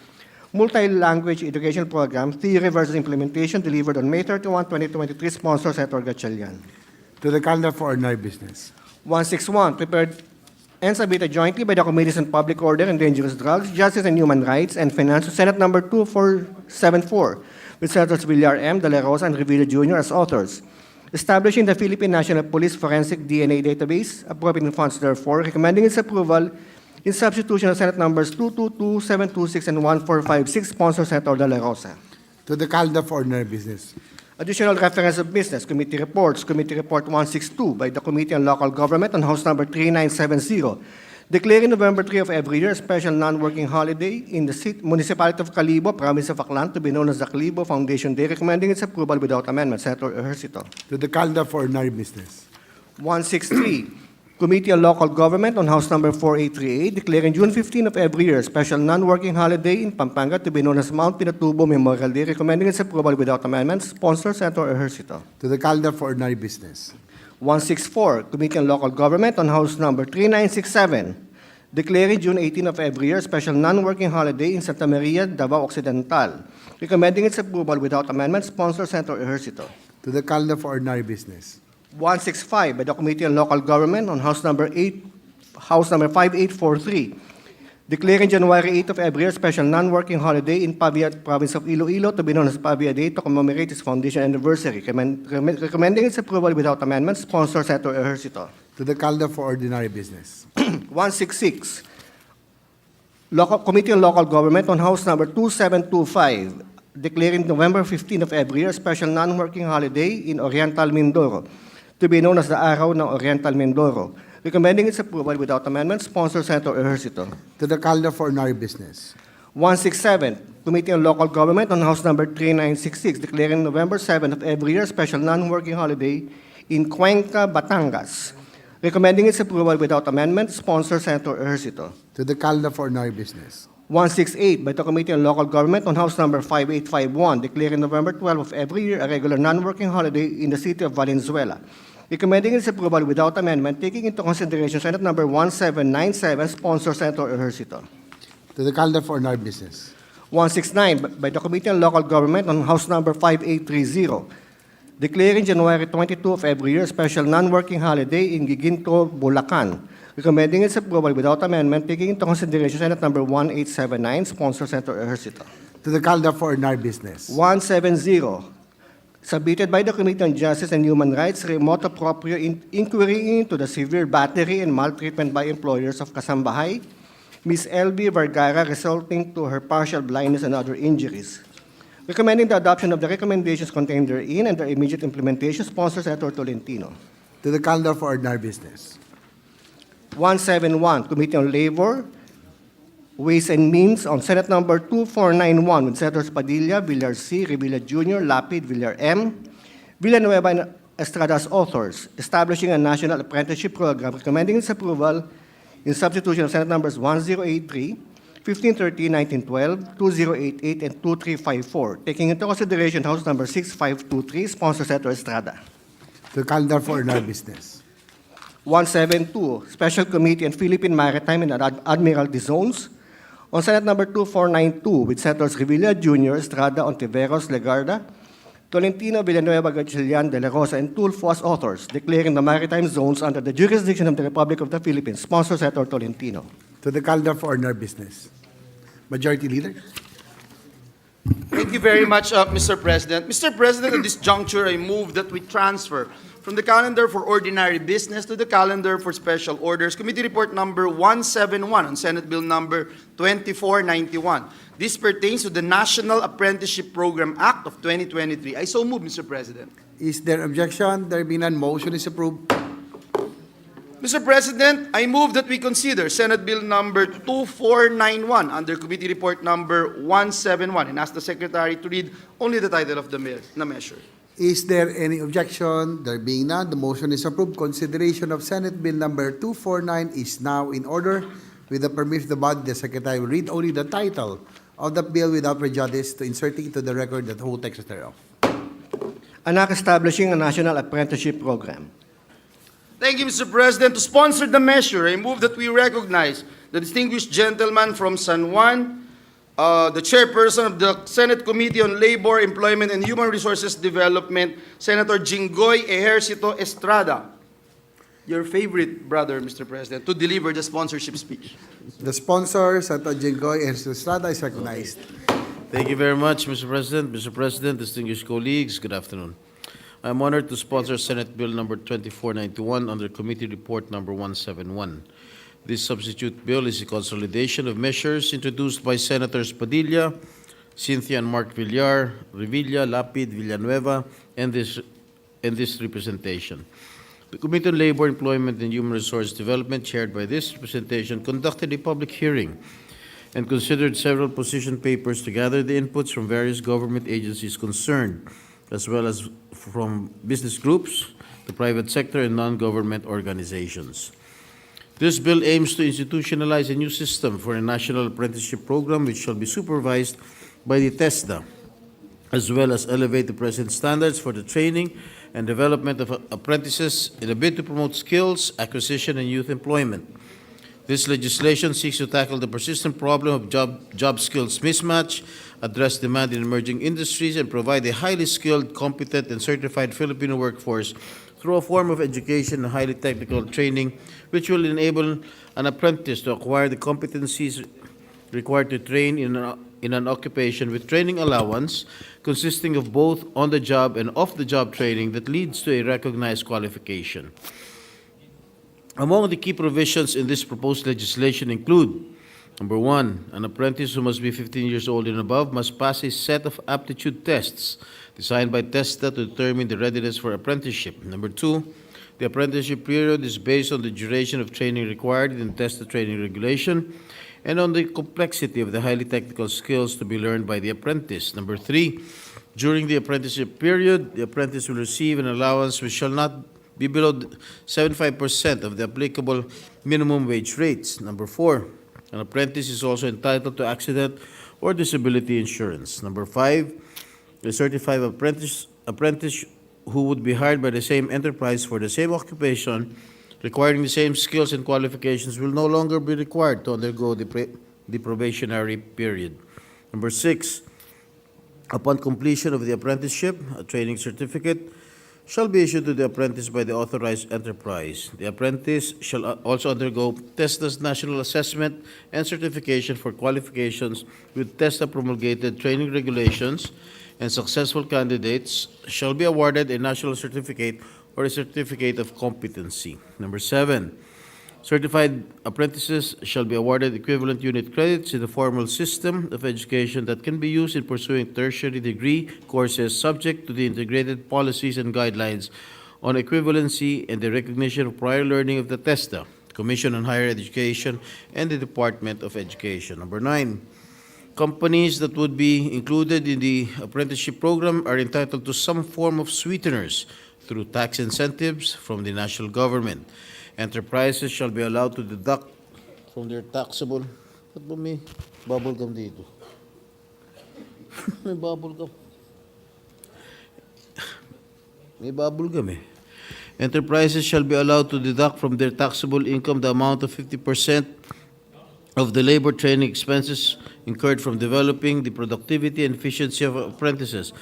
Speaker 1: Multi-Language Education Program, Theory versus Implementation, delivered on May 31, 2023, sponsor Senator Gatchalian.
Speaker 10: To the calendar for ordinary business.
Speaker 1: 161, prepared and submitted jointly by the Committees on Public Order and Dangerous Drugs, Justice and Human Rights, and Finance to Senate number 2474, with Senators Villar M., De La Rosa, and Revilla Jr. as authors. Establishing the Philippine National Police Forensic DNA Database, appropriating funds therefore, recommending its approval in substitution of Senate numbers 222, 726, and 1456, sponsor Senator De La Rosa.
Speaker 10: To the calendar for ordinary business.
Speaker 1: Additional reference of business, committee reports, Committee Report 162 by the Committee on Local Government on House number 3970, declaring November 3 of every year a special non-working holiday in the municipality of Calibo, province of Aklan, to be known as the Calibo Foundation Day, recommending its approval without amendment. Senator Ejercito.
Speaker 10: To the calendar for ordinary business.
Speaker 1: 163, Committee on Local Government on House number 4838, declaring June 15 of every year a special non-working holiday in Pampanga to be known as Mount Pinatubo Memorial Day, recommending its approval without amendment. Sponsor, Senator Ejercito.
Speaker 10: To the calendar for ordinary business.
Speaker 1: 164, Committee on Local Government on House number 3967, declaring June 18 of every year a special non-working holiday in Santa Maria, Davao Occidental, recommending its approval without amendment. Sponsor, Senator Ejercito.
Speaker 10: To the calendar for ordinary business.
Speaker 1: 165 by the Committee on Local Government on House number 5843, declaring January 8 of every year special non-working holiday in Pavia, province of Iloilo, to be known as Pavia Day, to commemorate its foundation anniversary, recommending its approval without amendment. Sponsor, Senator Ejercito.
Speaker 10: To the calendar for ordinary business.
Speaker 1: 166, Committee on Local Government on House number 2725, declaring November 15 of every year special non-working holiday in Oriental Mindoro, to be known as the Araw ng Oriental Mindoro, recommending its approval without amendment. Sponsor, Senator Ejercito.
Speaker 10: To the calendar for ordinary business.
Speaker 1: 167, Committee on Local Government on House number 3966, declaring November 7 of every year special non-working holiday in Cuenca, Batangas, recommending its approval without amendment. Sponsor, Senator Ejercito.
Speaker 10: To the calendar for ordinary business.
Speaker 1: 168 by the Committee on Local Government on House number 5851, declaring November 12 of every year a regular non-working holiday in the city of Valenzuela, recommending its approval without amendment, taking into consideration Senate number 1797, sponsor Senator Ejercito.
Speaker 10: To the calendar for ordinary business.
Speaker 1: 169 by the Committee on Local Government on House number 5830, declaring January 22 of every year a special non-working holiday in Giginto, Bulacan, recommending its approval without amendment, taking into consideration Senate number 1879, sponsor Senator Ejercito.
Speaker 10: To the calendar for ordinary business.
Speaker 1: 170, submitted by the Committee on Justice and Human Rights, remote appropriate inquiry into the severe battery and maltreatment by employers of Kasambahay, Ms. L.B. Vergara, resulting to her partial blindness and other injuries, recommending the adoption of the recommendations contained therein and their immediate implementation. Sponsor Senator Tolentino.
Speaker 10: To the calendar for ordinary business.
Speaker 1: 171, Committee on Labor, Ways and Means on Senate number 2491 with Senators Padilla, Villar C., Revilla Jr., Lapid, Villar M., Villanueva, and Estrada as authors, establishing a national apprenticeship program, recommending its approval in substitution of Senate numbers 1083, 1513, 1912, 2088, and 2354, taking into consideration House number 6523, sponsor Senator Estrada.
Speaker 10: To the calendar for ordinary business.
Speaker 1: 172, Special Committee on Philippine Maritime and Admiralty Zones on Senate number 2492 with Senators Revilla Jr., Estrada, Ontiveros, Legarda, Tolentino, Villanueva, Gatchalian, De La Rosa, and Tulfo as authors, declaring the maritime zones under the jurisdiction of the Republic of the Philippines. Sponsor Senator Tolentino.
Speaker 10: To the calendar for ordinary business. Majority Leader.
Speaker 5: Thank you very much, Mr. President. Mr. President, at this juncture, I move that we transfer from the calendar for ordinary business to the calendar for special orders, Committee Report number 171 on Senate Bill number 2491. This pertains to the National Apprenticeship Program Act of 2023. I so move, Mr. President.
Speaker 10: Is there objection? There being none, motion is approved.
Speaker 5: Mr. President, I move that we consider Senate Bill number 2491 under Committee Report number 171 and ask the Secretary to read only the title of the measure.
Speaker 10: Is there any objection? There being none, the motion is approved. Consideration of Senate Bill number 249 is now in order. With the permission of the body, the Secretary will read only the title of the bill without prejudice to inserting into the record the whole text thereof.
Speaker 1: An act establishing a national apprenticeship program.
Speaker 5: Thank you, Mr. President. To sponsor the measure, I move that we recognize the distinguished gentleman from San Juan, the chairperson of the Senate Committee on Labor, Employment, and Human Resources Development, Senator Jinggoy Ejercito Estrada. Your favorite brother, Mr. President, to deliver the sponsorship speech.
Speaker 10: The sponsor, Senator Jinggoy Estrada, is recognized.
Speaker 11: Thank you very much, Mr. President. Mr. President, distinguished colleagues, good afternoon. I'm honored to sponsor Senate Bill number 2491 under Committee Report number 171. This substitute bill is a consolidation of measures introduced by Senators Padilla, Cynthia and Mark Villar, Revilla, Lapid, Villanueva, and this representation. The Committee on Labor, Employment, and Human Resource Development, chaired by this representation, conducted a public hearing and considered several position papers to gather the inputs from various government agencies concerned, as well as from business groups, the private sector, and non-government organizations. This bill aims to institutionalize a new system for a national apprenticeship program which shall be supervised by the TESDA, as well as elevate the present standards for the training and development of apprentices in a bid to promote skills, acquisition, and youth employment. This legislation seeks to tackle the persistent problem of job skills mismatch, address demand in emerging industries, and provide a highly skilled, competent, and certified Filipino workforce through a form of education and highly technical training which will enable an apprentice to acquire the competencies required to train in an occupation with training allowance consisting of both on-the-job and off-the-job training that leads to a recognized qualification. Among the key provisions in this proposed legislation include: number one, an apprentice who must be 15 years old and above must pass a set of aptitude tests designed by TESDA to determine the readiness for apprenticeship. Number two, the apprenticeship period is based on the duration of training required in TESDA training regulation and on the complexity of the highly technical skills to be learned by the apprentice. Number three, during the apprenticeship period, the apprentice will receive an allowance which shall not be below 75% of the applicable minimum wage rates. Number four, an apprentice is also entitled to accident or disability insurance. Number five, a certified apprentice who would be hired by the same enterprise for the same occupation requiring the same skills and qualifications will no longer be required to undergo the probationary period. Number six, upon completion of the apprenticeship, a training certificate shall be issued to the apprentice by the authorized enterprise. The apprentice shall also undergo TESDA's national assessment and certification for qualifications with TESDA promulgated training regulations, and successful candidates shall be awarded a national certificate or a certificate of competency. Number seven, certified apprentices shall be awarded equivalent unit credits in the formal system of education that can be used in pursuing tertiary degree courses subject to the integrated policies and guidelines on equivalency and the recognition of prior learning of the TESDA, Commission on Higher Education, and the Department of Education. Number nine, companies that would be included in the apprenticeship program are entitled to some form of sweeteners through tax incentives from the national government. Enterprises shall be allowed to deduct from their taxable... Ba't ba may bubble gum dito? May bubble gum. May bubble gum eh. Enterprises shall be allowed to deduct from their taxable income the amount of 50% of the labor training expenses incurred from developing the productivity and efficiency of apprentices,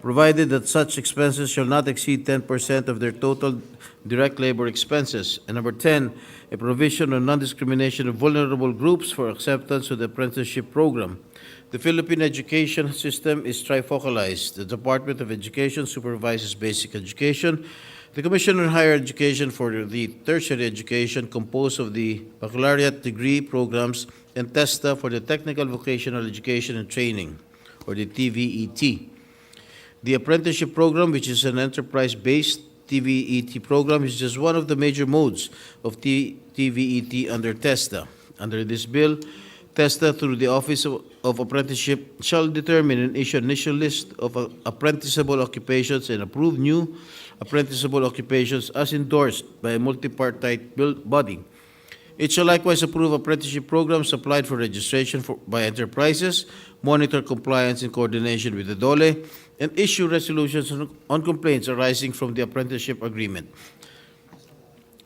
Speaker 11: provided that such expenses shall not exceed 10% of their total direct labor expenses. And number 10, a provision on non-discrimination of vulnerable groups for acceptance of the apprenticeship program. The Philippine education system is trifocalized. The Department of Education supervises basic education. The Commission on Higher Education for the tertiary education, composed of the baccalaureate degree programs, and TESDA for the technical vocational education and training, or the TVET. The apprenticeship program, which is an enterprise-based TVET program, is just one of the major modes of TVET under TESDA. Under this bill, TESDA, through the Office of Apprenticeship, shall determine and issue an initial list of apprenticeable occupations and approve new apprenticeable occupations as endorsed by a multipartite body. It shall likewise approve apprenticeship programs applied for registration by enterprises, monitor compliance in coordination with the DOLE, and issue resolutions on complaints arising from the apprenticeship agreement.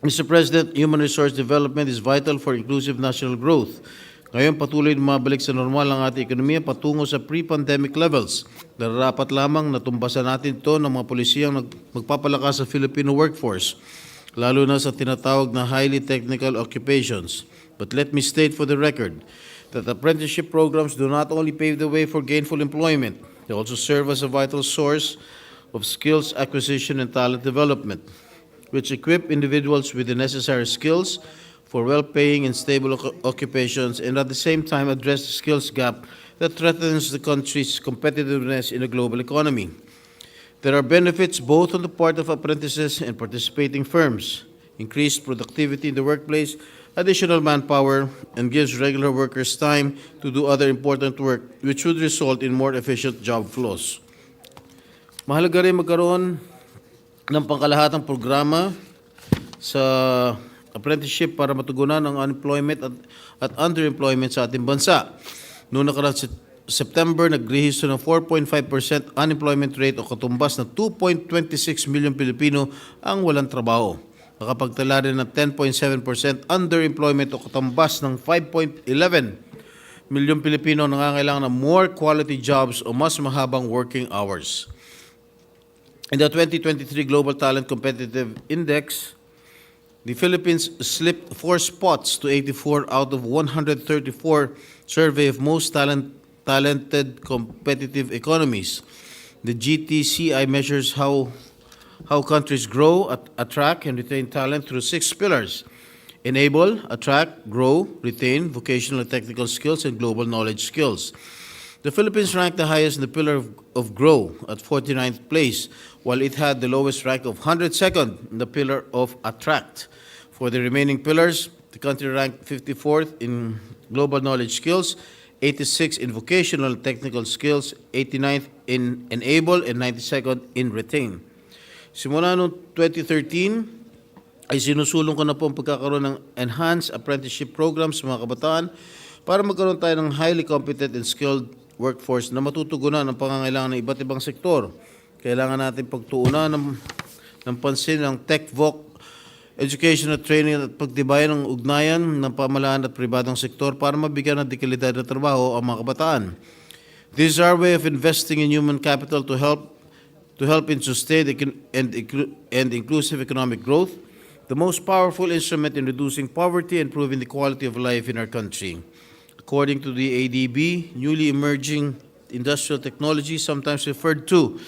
Speaker 11: Mr. President, human resource development is vital for inclusive national growth. Ngayon, patuloy na mabalik sa normal ang ating ekonomiya patungo sa pre-pandemic levels. Nararapat lamang na tumbasan natin ito ng mga polisiyang magpapalakas sa Filipino workforce, lalo na sa tinatawag na highly technical occupations. But let me state for the record that apprenticeship programs do not only pave the way for gainful employment, they also serve as a vital source of skills acquisition and talent development, which equip individuals with the necessary skills for well-paying and stable occupations, and at the same time address the skills gap that threatens the country's competitiveness in a global economy. There are benefits both on the part of apprentices and participating firms: increased productivity in the workplace, additional manpower, and gives regular workers time to do other important work, which would result in more efficient job flows. Mahalaga rin magkaroon ng pangkalahatang programa sa apprenticeship para matugunan ang unemployment at underemployment sa ating bansa. Noong nakaraang September, nagrehistro ng 4.5% unemployment rate o katumbas na 2.26 million Pilipino ang walang trabaho. Nakapagtala rin ng 10.7% underemployment o katumbas ng 5.11 million Pilipino ang nangangailangan ng more quality jobs o mas mahabang working hours. In the 2023 Global Talent Competitive Index, the Philippines slipped 4 spots to 84 out of 134 survey of most talented competitive economies. The GTCI measures how countries grow, attract, and retain talent through 6 pillars: enable, attract, grow, retain, vocational and technical skills, and global knowledge skills. The Philippines ranked the highest in the pillar of grow at 49th place, while it had the lowest rank of 102nd in the pillar of attract. For the remaining pillars, the country ranked 54th in global knowledge skills, 86th in vocational and technical skills, 89th in enable, and 92nd in retain. Simula noong 2013, ay sinusulong ko na po ang pagkakaroon ng enhanced apprenticeship programs sa mga kabataan para magkaroon tayo ng highly competent and skilled workforce na matutugunan ang pangangailangan ng iba't ibang sektor. Kailangan natin pagtuunan ng pansin ng tech-voc education at training at pagtibayan ng ugnayan ng pamahalaan at pribadong sektor para mabigyan ng dekalidad na trabaho ang mga kabataan. This is our way of investing in human capital to help in sustained and inclusive economic growth, the most powerful instrument in reducing poverty and improving the quality of life in our country. According to the ADB, newly emerging industrial technology, sometimes referred to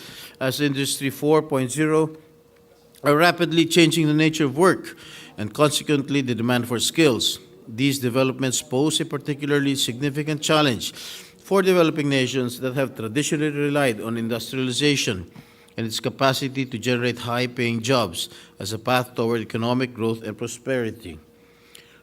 Speaker 11: as Industry 4.0, are rapidly changing the nature of work and consequently the demand for skills. These developments pose a particularly significant challenge for developing nations that have traditionally relied on industrialization and its capacity to generate high-paying jobs as a path toward economic growth and prosperity.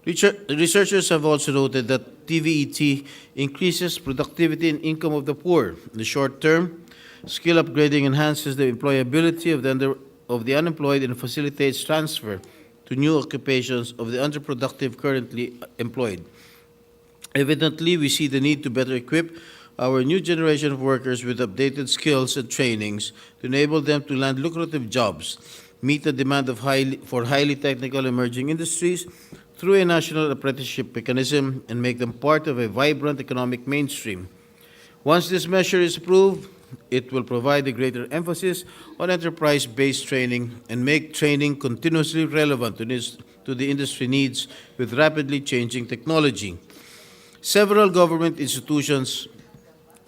Speaker 11: Researchers have also noted that TVET increases productivity and income of the poor. In the short term, skill upgrading enhances the employability of the unemployed and facilitates transfer to new occupations of the underproductive currently employed. Evidently, we see the need to better equip our new generation of workers with updated skills and trainings to enable them to land lucrative jobs, meet the demand for highly technical emerging industries through a national apprenticeship mechanism, and make them part of a vibrant economic mainstream. Once this measure is approved, it will provide a greater emphasis on enterprise-based training and make training continuously relevant to the industry needs with rapidly changing technology. Several government institutions,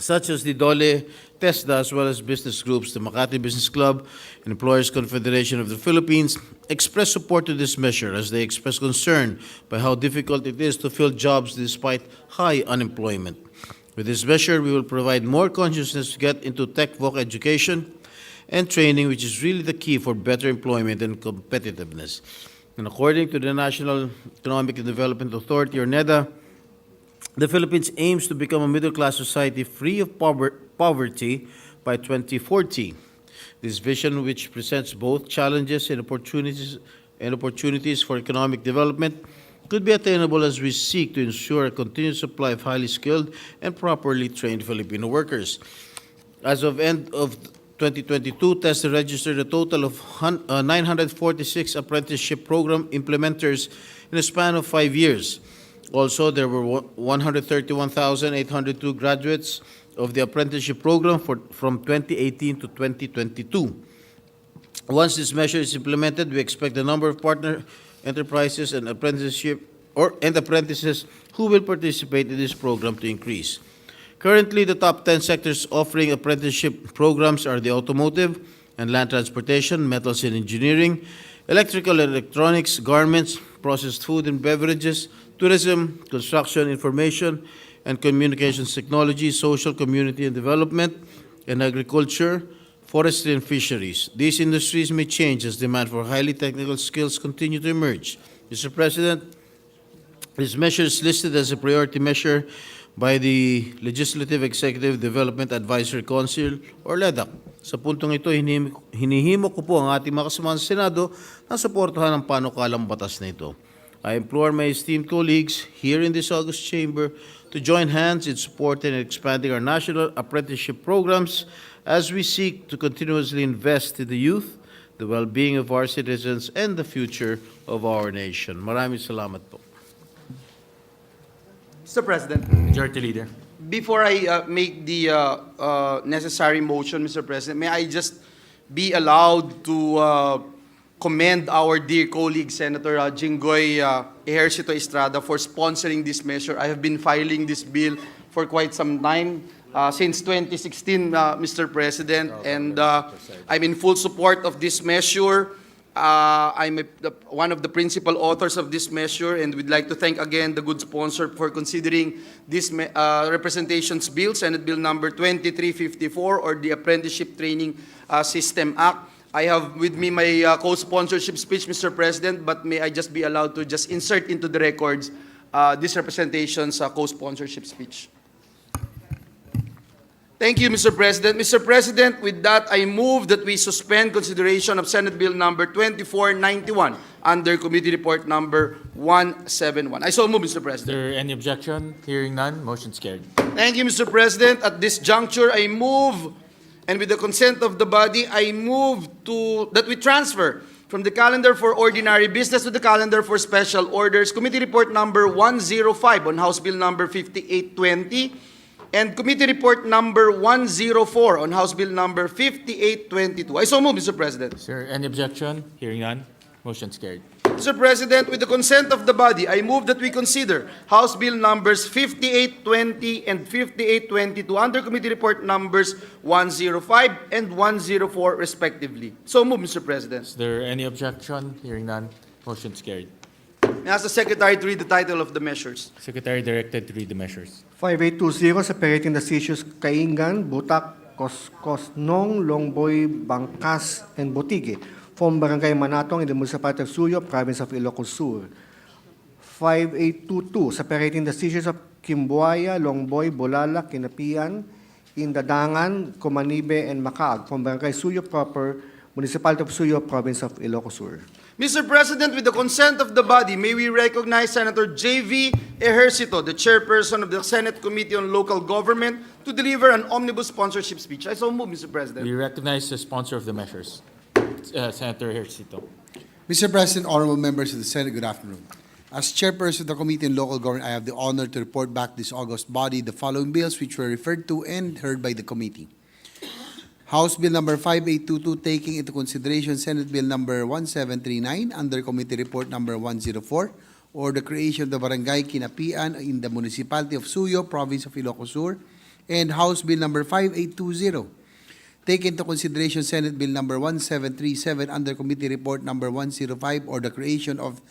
Speaker 11: such as the DOLE, TESDA, as well as business groups, the Makati Business Club, and Employers Confederation of the Philippines, express support to this measure as they express concern by how difficult it is to fill jobs despite high unemployment. With this measure, we will provide more consciousness to get into tech-voc education and training, which is really the key for better employment and competitiveness. And according to the National Economic and Development Authority, or NEDA, the Philippines aims to become a middle-class society free of poverty by 2040. This vision, which presents both challenges and opportunities for economic development, could be attainable as we seek to ensure a continued supply of highly skilled and properly trained Filipino workers. As of end of 2022, TESDA registered a total of 946 apprenticeship program implementers in a span of 5 years. Also, there were 131,802 graduates of the apprenticeship program from 2018 to 2022. Once this measure is implemented, we expect the number of partner enterprises and apprentices who will participate in this program to increase. Currently, the top 10 sectors offering apprenticeship programs are the automotive and land transportation, metals and engineering, electrical and electronics, garments, processed food and beverages, tourism, construction, information and communications technology, social, community and development, and agriculture, forestry and fisheries. These industries may change as demand for highly technical skills continue to emerge. Mr. President, this measure is listed as a priority measure by the Legislative Executive Development Advisory Council or LEDAC. Sa puntong ito, hinihimo ko po ang ating mga kasamahan sa Senado na suportahan ang panukalang batas na ito. I implore my esteemed colleagues here in this august chamber to join hands in supporting and expanding our national apprenticeship programs as we seek to continuously invest in the youth, the well-being of our citizens, and the future of our nation. Maraming salamat po.
Speaker 5: Mr. President,
Speaker 12: Majority Leader.
Speaker 5: before I make the necessary motion, Mr. President, may I just be allowed to commend our dear colleague, Senator Jinggoy Ejercito Estrada, for sponsoring this measure. I have been filing this bill for quite some time, since 2016, Mr. President, and I'm in full support of this measure. I'm one of the principal authors of this measure, and we'd like to thank again the good sponsor for considering this representations bill, Senate Bill number 2354, or the Apprenticeship Training System Act. I have with me my co-sponsorship speech, Mr. President, but may I just be allowed to just insert into the records this representation's co-sponsorship speech. Thank you, Mr. President. Mr. President, with that, I move that we suspend consideration of Senate Bill number 2491 under Committee Report number 171. I so move, Mr.
Speaker 12: Is
Speaker 5: President.
Speaker 12: there any objection? Hearing none, motion's carried.
Speaker 5: Thank you, Mr. President. At this juncture, I move, and with the consent of the body, I move that we transfer from the calendar for ordinary business to the calendar for special orders, Committee Report number 105 on House Bill number 5820, and Committee Report number 104 on House Bill number 5822. I so move, Mr. President.
Speaker 12: Is there any objection? Hearing none, motion's carried.
Speaker 5: Mr. President, with the consent of the body, I move that we consider House Bill numbers 5820 and 5822 under Committee Report numbers 105 and 104 respectively. So move, Mr. President.
Speaker 12: Is there any objection? Hearing none, motion's carried.
Speaker 5: May I ask the Secretary to read the title of the measures.
Speaker 12: Secretary directed to read the measures.
Speaker 1: 5820, separating the issues Kaibigan, Butak, Kosnong, Longboy, Bangkas, and Botigue from Barangay Manatong in the Municipality of Suyo, Province of Ilocos Sur. 5822, separating the issues of Kimbuaya, Longboy, Bolala, Kinapian, Indadangan, Comanibe, and Macaag from Barangay Suyo proper, Municipality of Suyo, Province of Ilocos Sur.
Speaker 5: Mr. President, with the consent of the body, may we recognize Senator J.V. Ejercito, the chairperson of the Senate Committee on Local Government, to deliver an omnibus sponsorship speech. I so move, Mr. President.
Speaker 12: We recognize the sponsor of the measures, Senator Ejercito.
Speaker 10: Mr. President, honorable members of the Senate, good afternoon. As chairperson of the Committee on Local Government, I have the honor to report back this august body the following bills which were referred to and heard by the committee. House Bill number 5822, taking into consideration Senate Bill number 1739 under Committee Report number 104, or the creation of the Barangay Kinapian in the Municipality of Suyo, Province of Ilocos Sur, and House Bill number 5820, take into consideration Senate Bill number 1737 under Committee Report number 105, or the creation of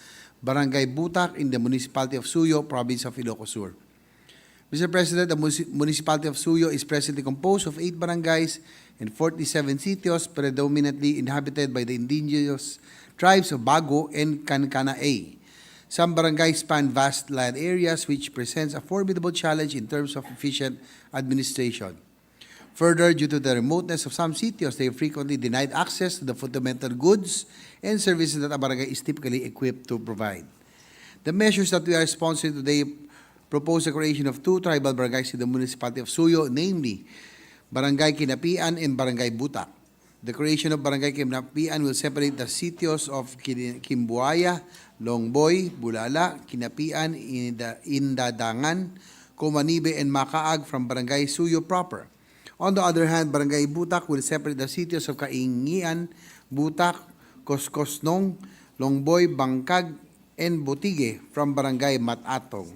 Speaker 10: Barangay Butak in the Municipality of Suyo, Province of Ilocos Sur. Mr. President, the Municipality of Suyo is presently composed of 8 barangays and 47 sitios predominantly inhabited by the indigenous tribes of Bago and Kankana A. Some barangays span vast land areas which presents a formidable challenge in terms of efficient administration. Further, due to the remoteness of some sitios, they are frequently denied access to the fundamental goods and services that a barangay is typically equipped to provide. The measures that we are sponsoring today propose the creation of 2 tribal barangays in the Municipality of Suyo, namely Barangay Kinapian and Barangay Butak. The creation of Barangay Kinapian will separate the sitios of Kimbuaya, Longboy, Bulala, Kinapian, Indadangan, Comanibe, and Makaag from Barangay Suyo proper. On the other hand, Barangay Butak will separate the sitios of Kaingian, Butak, Koskosnong, Longboy, Bangkag, and Butige from Barangay Matatong.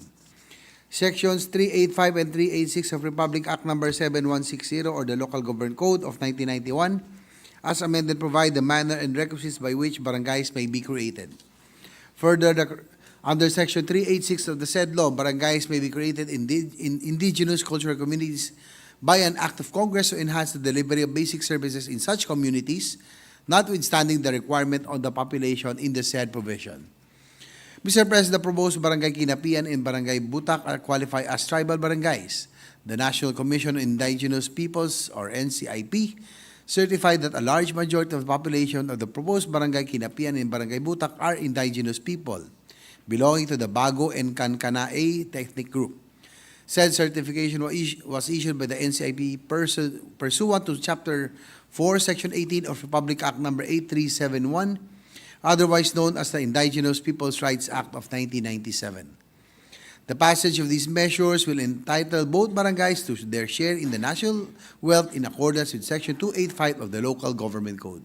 Speaker 10: Sections 385 and 386 of Republic Act Number 7160 or the Local Government Code of 1991, as amended, provide the manner and requisites by which barangays may be created. Further, under Section 386 of the said law, barangays may be created in indigenous cultural communities by an act of Congress to enhance the delivery of basic services in such communities, notwithstanding the requirement of the population in the said provision. Mr. President, the proposed Barangay Kinapian and Barangay Butak are qualified as tribal barangays. The National Commission on Indigenous Peoples, or NCIP, certified that a large majority of the population of the proposed Barangay Kinapian and Barangay Butak are indigenous people belonging to the Bago and Kankanae ethnic group. Said certification was issued by the NCIP pursuant to Chapter 4, Section 18 of Republic Act Number 8371, otherwise known as the Indigenous Peoples' Rights Act of 1997. The passage of these measures will entitle both barangays to their share in the national wealth in accordance with Section 285 of the Local Government Code.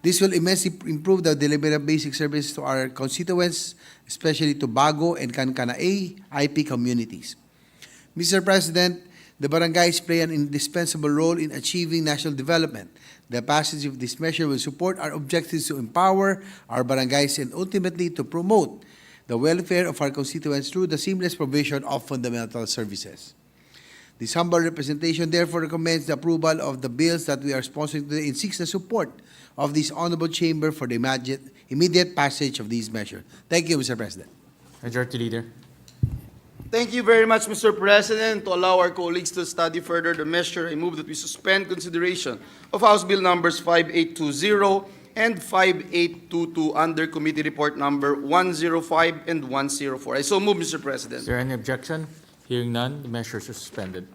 Speaker 10: This will immensely improve the delivery of basic services to our constituents, especially to Bago and Kankanae IP communities. Mr. President, the barangays play an indispensable role in achieving national development. The passage of this measure will support our objectives to empower our barangays and ultimately to promote the welfare of our constituents through the seamless provision of fundamental services. This humble representation therefore recommends the approval of the bills that we are sponsoring today and seeks the support of this honorable chamber for the immediate passage of these measures. Thank you, Mr. President.
Speaker 12: Majority Leader.
Speaker 5: Thank you very much, Mr. President. To allow our colleagues to study further the measure, I move that we suspend consideration of House Bill numbers 5820 and 5822 under Committee Report number 105 and 104. I so move, Mr. President.
Speaker 12: Is there any objection? Hearing none, the measures are suspended.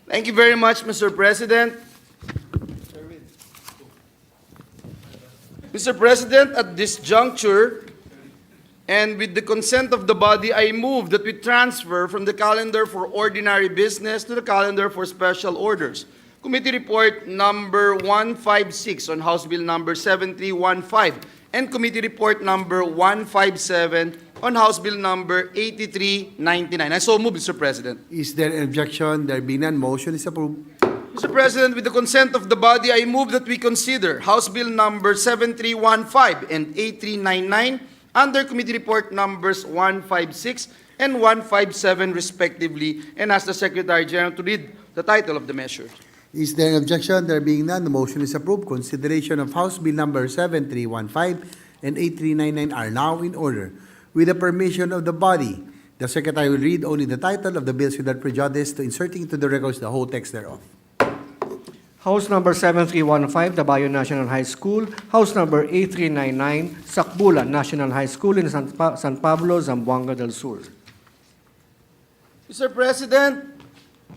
Speaker 5: Thank you very much, Mr. President. Mr. President, at this juncture, and with the consent of the body, I move that we transfer from the calendar for ordinary business to the calendar for special orders. Committee Report number 156 on House Bill number 7315 and Committee Report number 157 on House Bill number 8399. I so move, Mr. President.
Speaker 10: Is there an objection? There being none, motion is approved.
Speaker 5: Mr. President, with the consent of the body, I move that we consider House Bill number 7315 and 8399 under Committee Report numbers 156 and 157 respectively, and ask the Secretary General to read the title of the measure.
Speaker 10: Is there an objection? There being none, the motion is approved. Consideration of House Bill number 7315 and 8399 are now in order. With the permission of the body, the Secretary will read only the title of the bills without prejudice to inserting into the records the whole text thereof.
Speaker 1: House number 7315, Tabayon National High School. House number 8399, Sakbulan National High School in San Pablo, Zamboanga del Sur.
Speaker 5: Mr. President,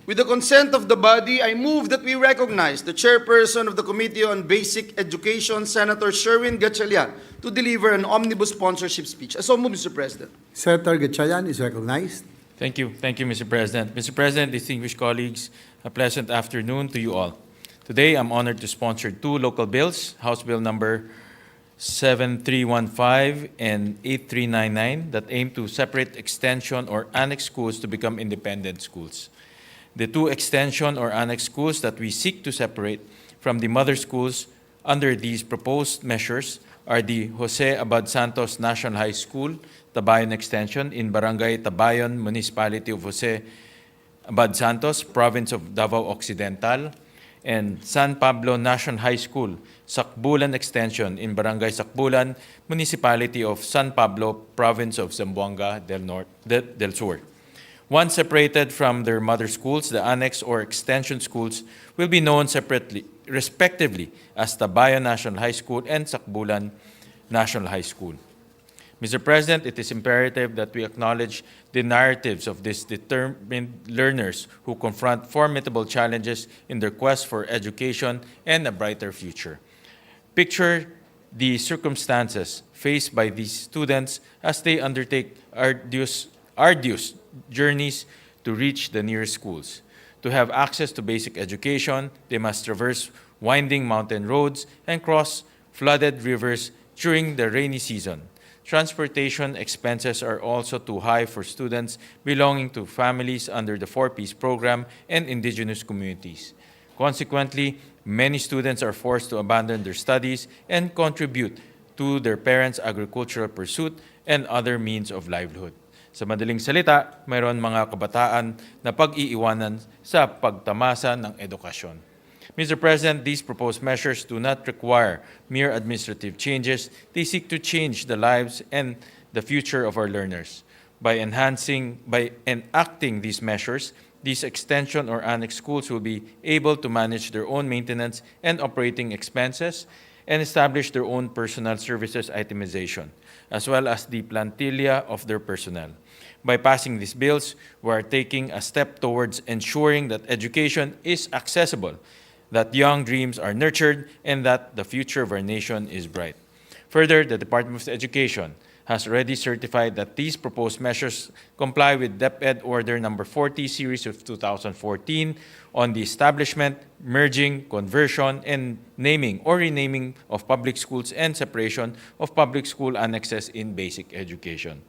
Speaker 5: with the consent of the body, I move that we recognize the chairperson of the Committee on Basic Education, Senator Sherwin Gatchalian, to deliver an omnibus sponsorship speech. I so move, Mr. President.
Speaker 10: Senator Gatchalian is recognized.
Speaker 12: Thank you. Thank you, Mr. President. Mr. President, distinguished colleagues, a pleasant afternoon to you all. Today, I'm honored to sponsor two local bills, House Bill number 7315 and 8399, that aim to separate extension or annex schools to become independent schools. The two extension or annex schools that we seek to separate from the mother schools under these proposed measures are the Jose Abad Santos National High School, Tabayon Extension in Barangay Tabayon, Municipality of Jose Abad Santos, Province of Davao Occidental, and San Pablo National High School, Sakbulan Extension in Barangay Sakbulan, Municipality of San Pablo, Province of Zamboanga del Sur. Once separated from their mother schools, the annex or extension schools will be known separately, respectively, as Tabayon National High School and Sakbulan National High School. Mr. President, it is imperative that we acknowledge the narratives of these determined learners who confront formidable challenges in their quest for education and a brighter future. Picture the circumstances faced by these students as they undertake arduous journeys to reach the nearest schools. To have access to basic education, they must traverse winding mountain roads and cross flooded rivers during the rainy season. Transportation expenses are also too high for students belonging to families under the 4-Piece program and indigenous communities. Consequently, many students are forced to abandon their studies and contribute to their parents' agricultural pursuit and other means of livelihood. Sa madaling salita, mayroon mga kabataan na pag-iiwanan sa pagtamasa ng edukasyon. Mr. President, these proposed measures do not require mere administrative changes. They seek to change the lives and the future of our learners. By enacting these measures, these extension or annex schools will be able to manage their own maintenance and operating expenses and establish their own personal services itemization, as well as the plantilla of their personnel. By passing these bills, we are taking a step towards ensuring that education is accessible, that young dreams are nurtured, and that the future of our nation is bright. Further, the Department of Education has already certified that these proposed measures comply with DepEd Order Number 40, Series of 2014, on the establishment, merging, conversion, and naming or renaming of public schools and separation of public school annexes in basic education.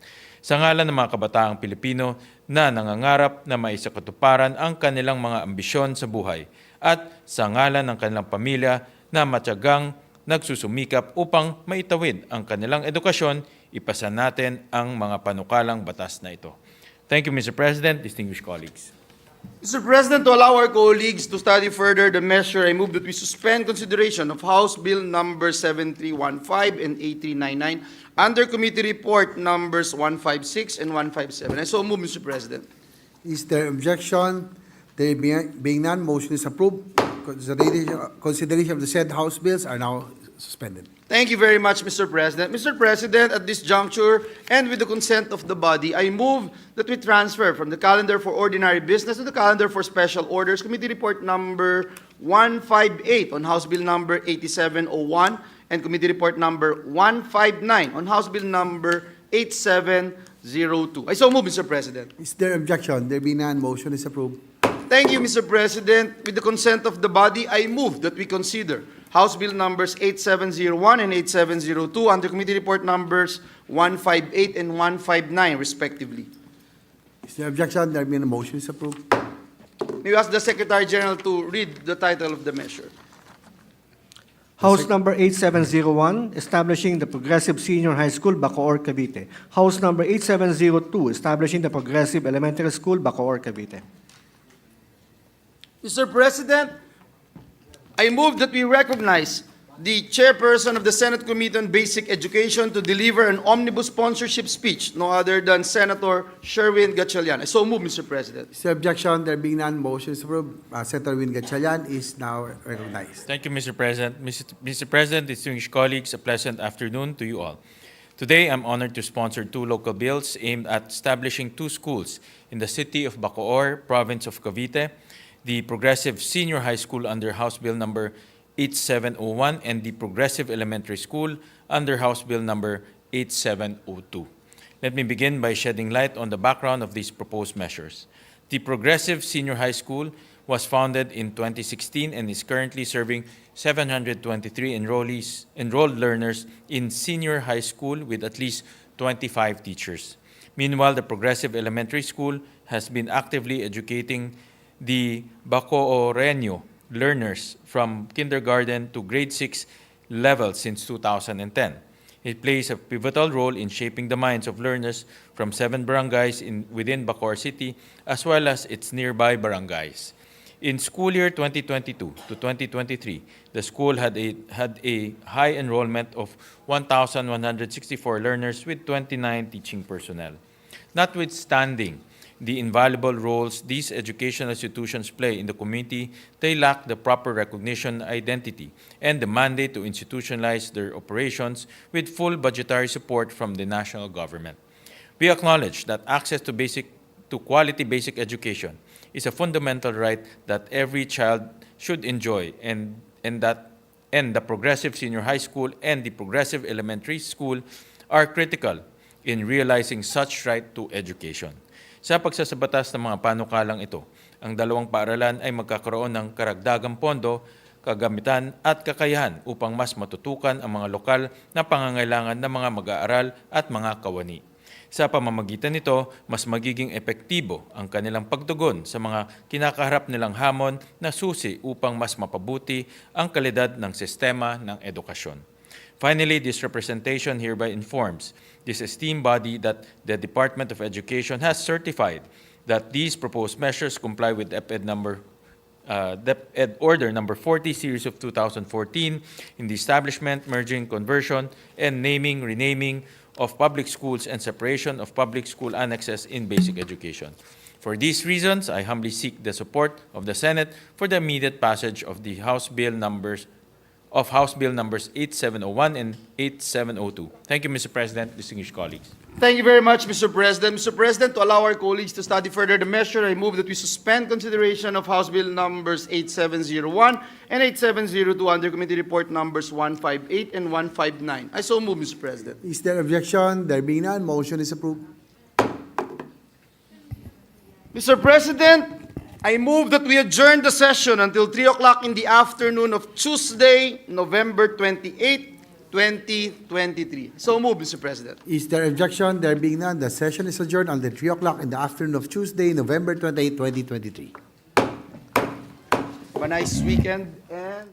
Speaker 12: Sa ngalan ng mga kabataang Pilipino na nangangarap na maisakatuparan ang kanilang mga ambisyon sa buhay at sa ngalan ng kanilang pamilya na matyagang nagsusumikap upang maitawid ang kanilang edukasyon, ipasa natin ang mga panukalang batas na ito. Thank you, Mr. President, distinguished colleagues.
Speaker 5: Mr. President, to allow our colleagues to study further the measure, I move that we suspend consideration of House Bill number 7315 and 8399 under Committee Report numbers 156 and 157. I so move, Mr. President.
Speaker 10: Is there objection? There being none, motion is approved. Consideration of the said House bills are now suspended.
Speaker 5: Thank you very much, Mr. President. Mr. President, at this juncture, and with the consent of the body, I move that we transfer from the calendar for ordinary business to the calendar for special orders, Committee Report number 158 on House Bill number 8701 and Committee Report number 159 on House Bill number 8702. I so move, Mr. President.
Speaker 10: Is there objection? There being none, motion is approved.
Speaker 5: Thank you, Mr. President. With the consent of the body, I move that we consider House Bill numbers 8701 and 8702 under Committee Report numbers 158 and 159, respectively.
Speaker 10: Is there objection? There being a motion is approved.
Speaker 5: May we ask the Secretary General to read the title of the measure.
Speaker 1: House number 8701, establishing the Progressive Senior High School, Bacoor, Cavite. House number 8702, establishing the Progressive Elementary School, Bacoor, Cavite.
Speaker 5: Mr. President, I move that we recognize the chairperson of the Senate Committee on Basic Education to deliver an omnibus sponsorship speech, no other than Senator Sherwin Gatchalian. I so move, Mr. President.
Speaker 10: Is there objection? There being none, motion is approved. Senator Win Gatchalian is now recognized.
Speaker 12: Thank you, Mr. President. Mr. President, distinguished colleagues, a pleasant afternoon to you all. Today, I'm honored to sponsor two local bills aimed at establishing two schools in the city of Bacoor, province of Cavite, the Progressive Senior High School under House Bill number 8701 and the Progressive Elementary School under House Bill number 8702. Let me begin by shedding light on the background of these proposed measures. The Progressive Senior High School was founded in 2016 and is currently serving 723 enrolled learners in senior high school with at least 25 teachers. Meanwhile, the Progressive Elementary School has been actively educating the Bacooreño learners from kindergarten to grade 6 level since 2010. It plays a pivotal role in shaping the minds of learners from 7 barangays within Bacoor City as well as its nearby barangays. In school year 2022 to 2023, the school had a high enrollment of 1,164 learners with 29 teaching personnel. Notwithstanding the invaluable roles these educational institutions play in the community, they lack the proper recognition, identity, and the mandate to institutionalize their operations with full budgetary support from the national government. We acknowledge that access to quality basic education is a fundamental right that every child should enjoy, and the progressive senior high school and the progressive elementary school are critical in realizing such right to education. Sa pagsasabatas ng mga panukalang ito, ang dalawang paaralan ay magkakaroon ng karagdagang pondo, kagamitan at kakayahan upang mas matutukan ang mga lokal na pangangailangan ng mga mag-aaral at mga kawani. Sa pamamagitan nito, mas magiging epektibo ang kanilang pagtugon sa mga kinakaharap nilang hamon na susi upang mas mapabuti ang kalidad ng sistema ng edukasyon. Finally, this representation hereby informs this esteemed body that the Department of Education has certified that these proposed measures comply with DepEd Order number 40 series of 2014 in the establishment, merging, conversion, and naming, renaming of public schools and separation of public school annexes in basic education. For these reasons, I humbly seek the support of the Senate for the immediate passage of the House Bill numbers 8701 and 8702. Thank you, Mr. President, distinguished colleagues.
Speaker 5: Thank you very much, Mr. President. Mr. President, to allow our colleagues to study further the measure, I move that we suspend consideration of House Bill numbers 8701 and 8702 under Committee Report numbers 158 and 159. I so move, Mr. President.
Speaker 10: Is there objection? There being none, motion is approved.
Speaker 5: Mr. President, I move that we adjourn the session until 3 o'clock in the afternoon of Tuesday, November 28, 2023. So move, Mr. President.
Speaker 10: Is there objection? There being none, the session is adjourned until 3 o'clock in the afternoon of Tuesday, November 28, 2023.
Speaker 5: Have a nice weekend and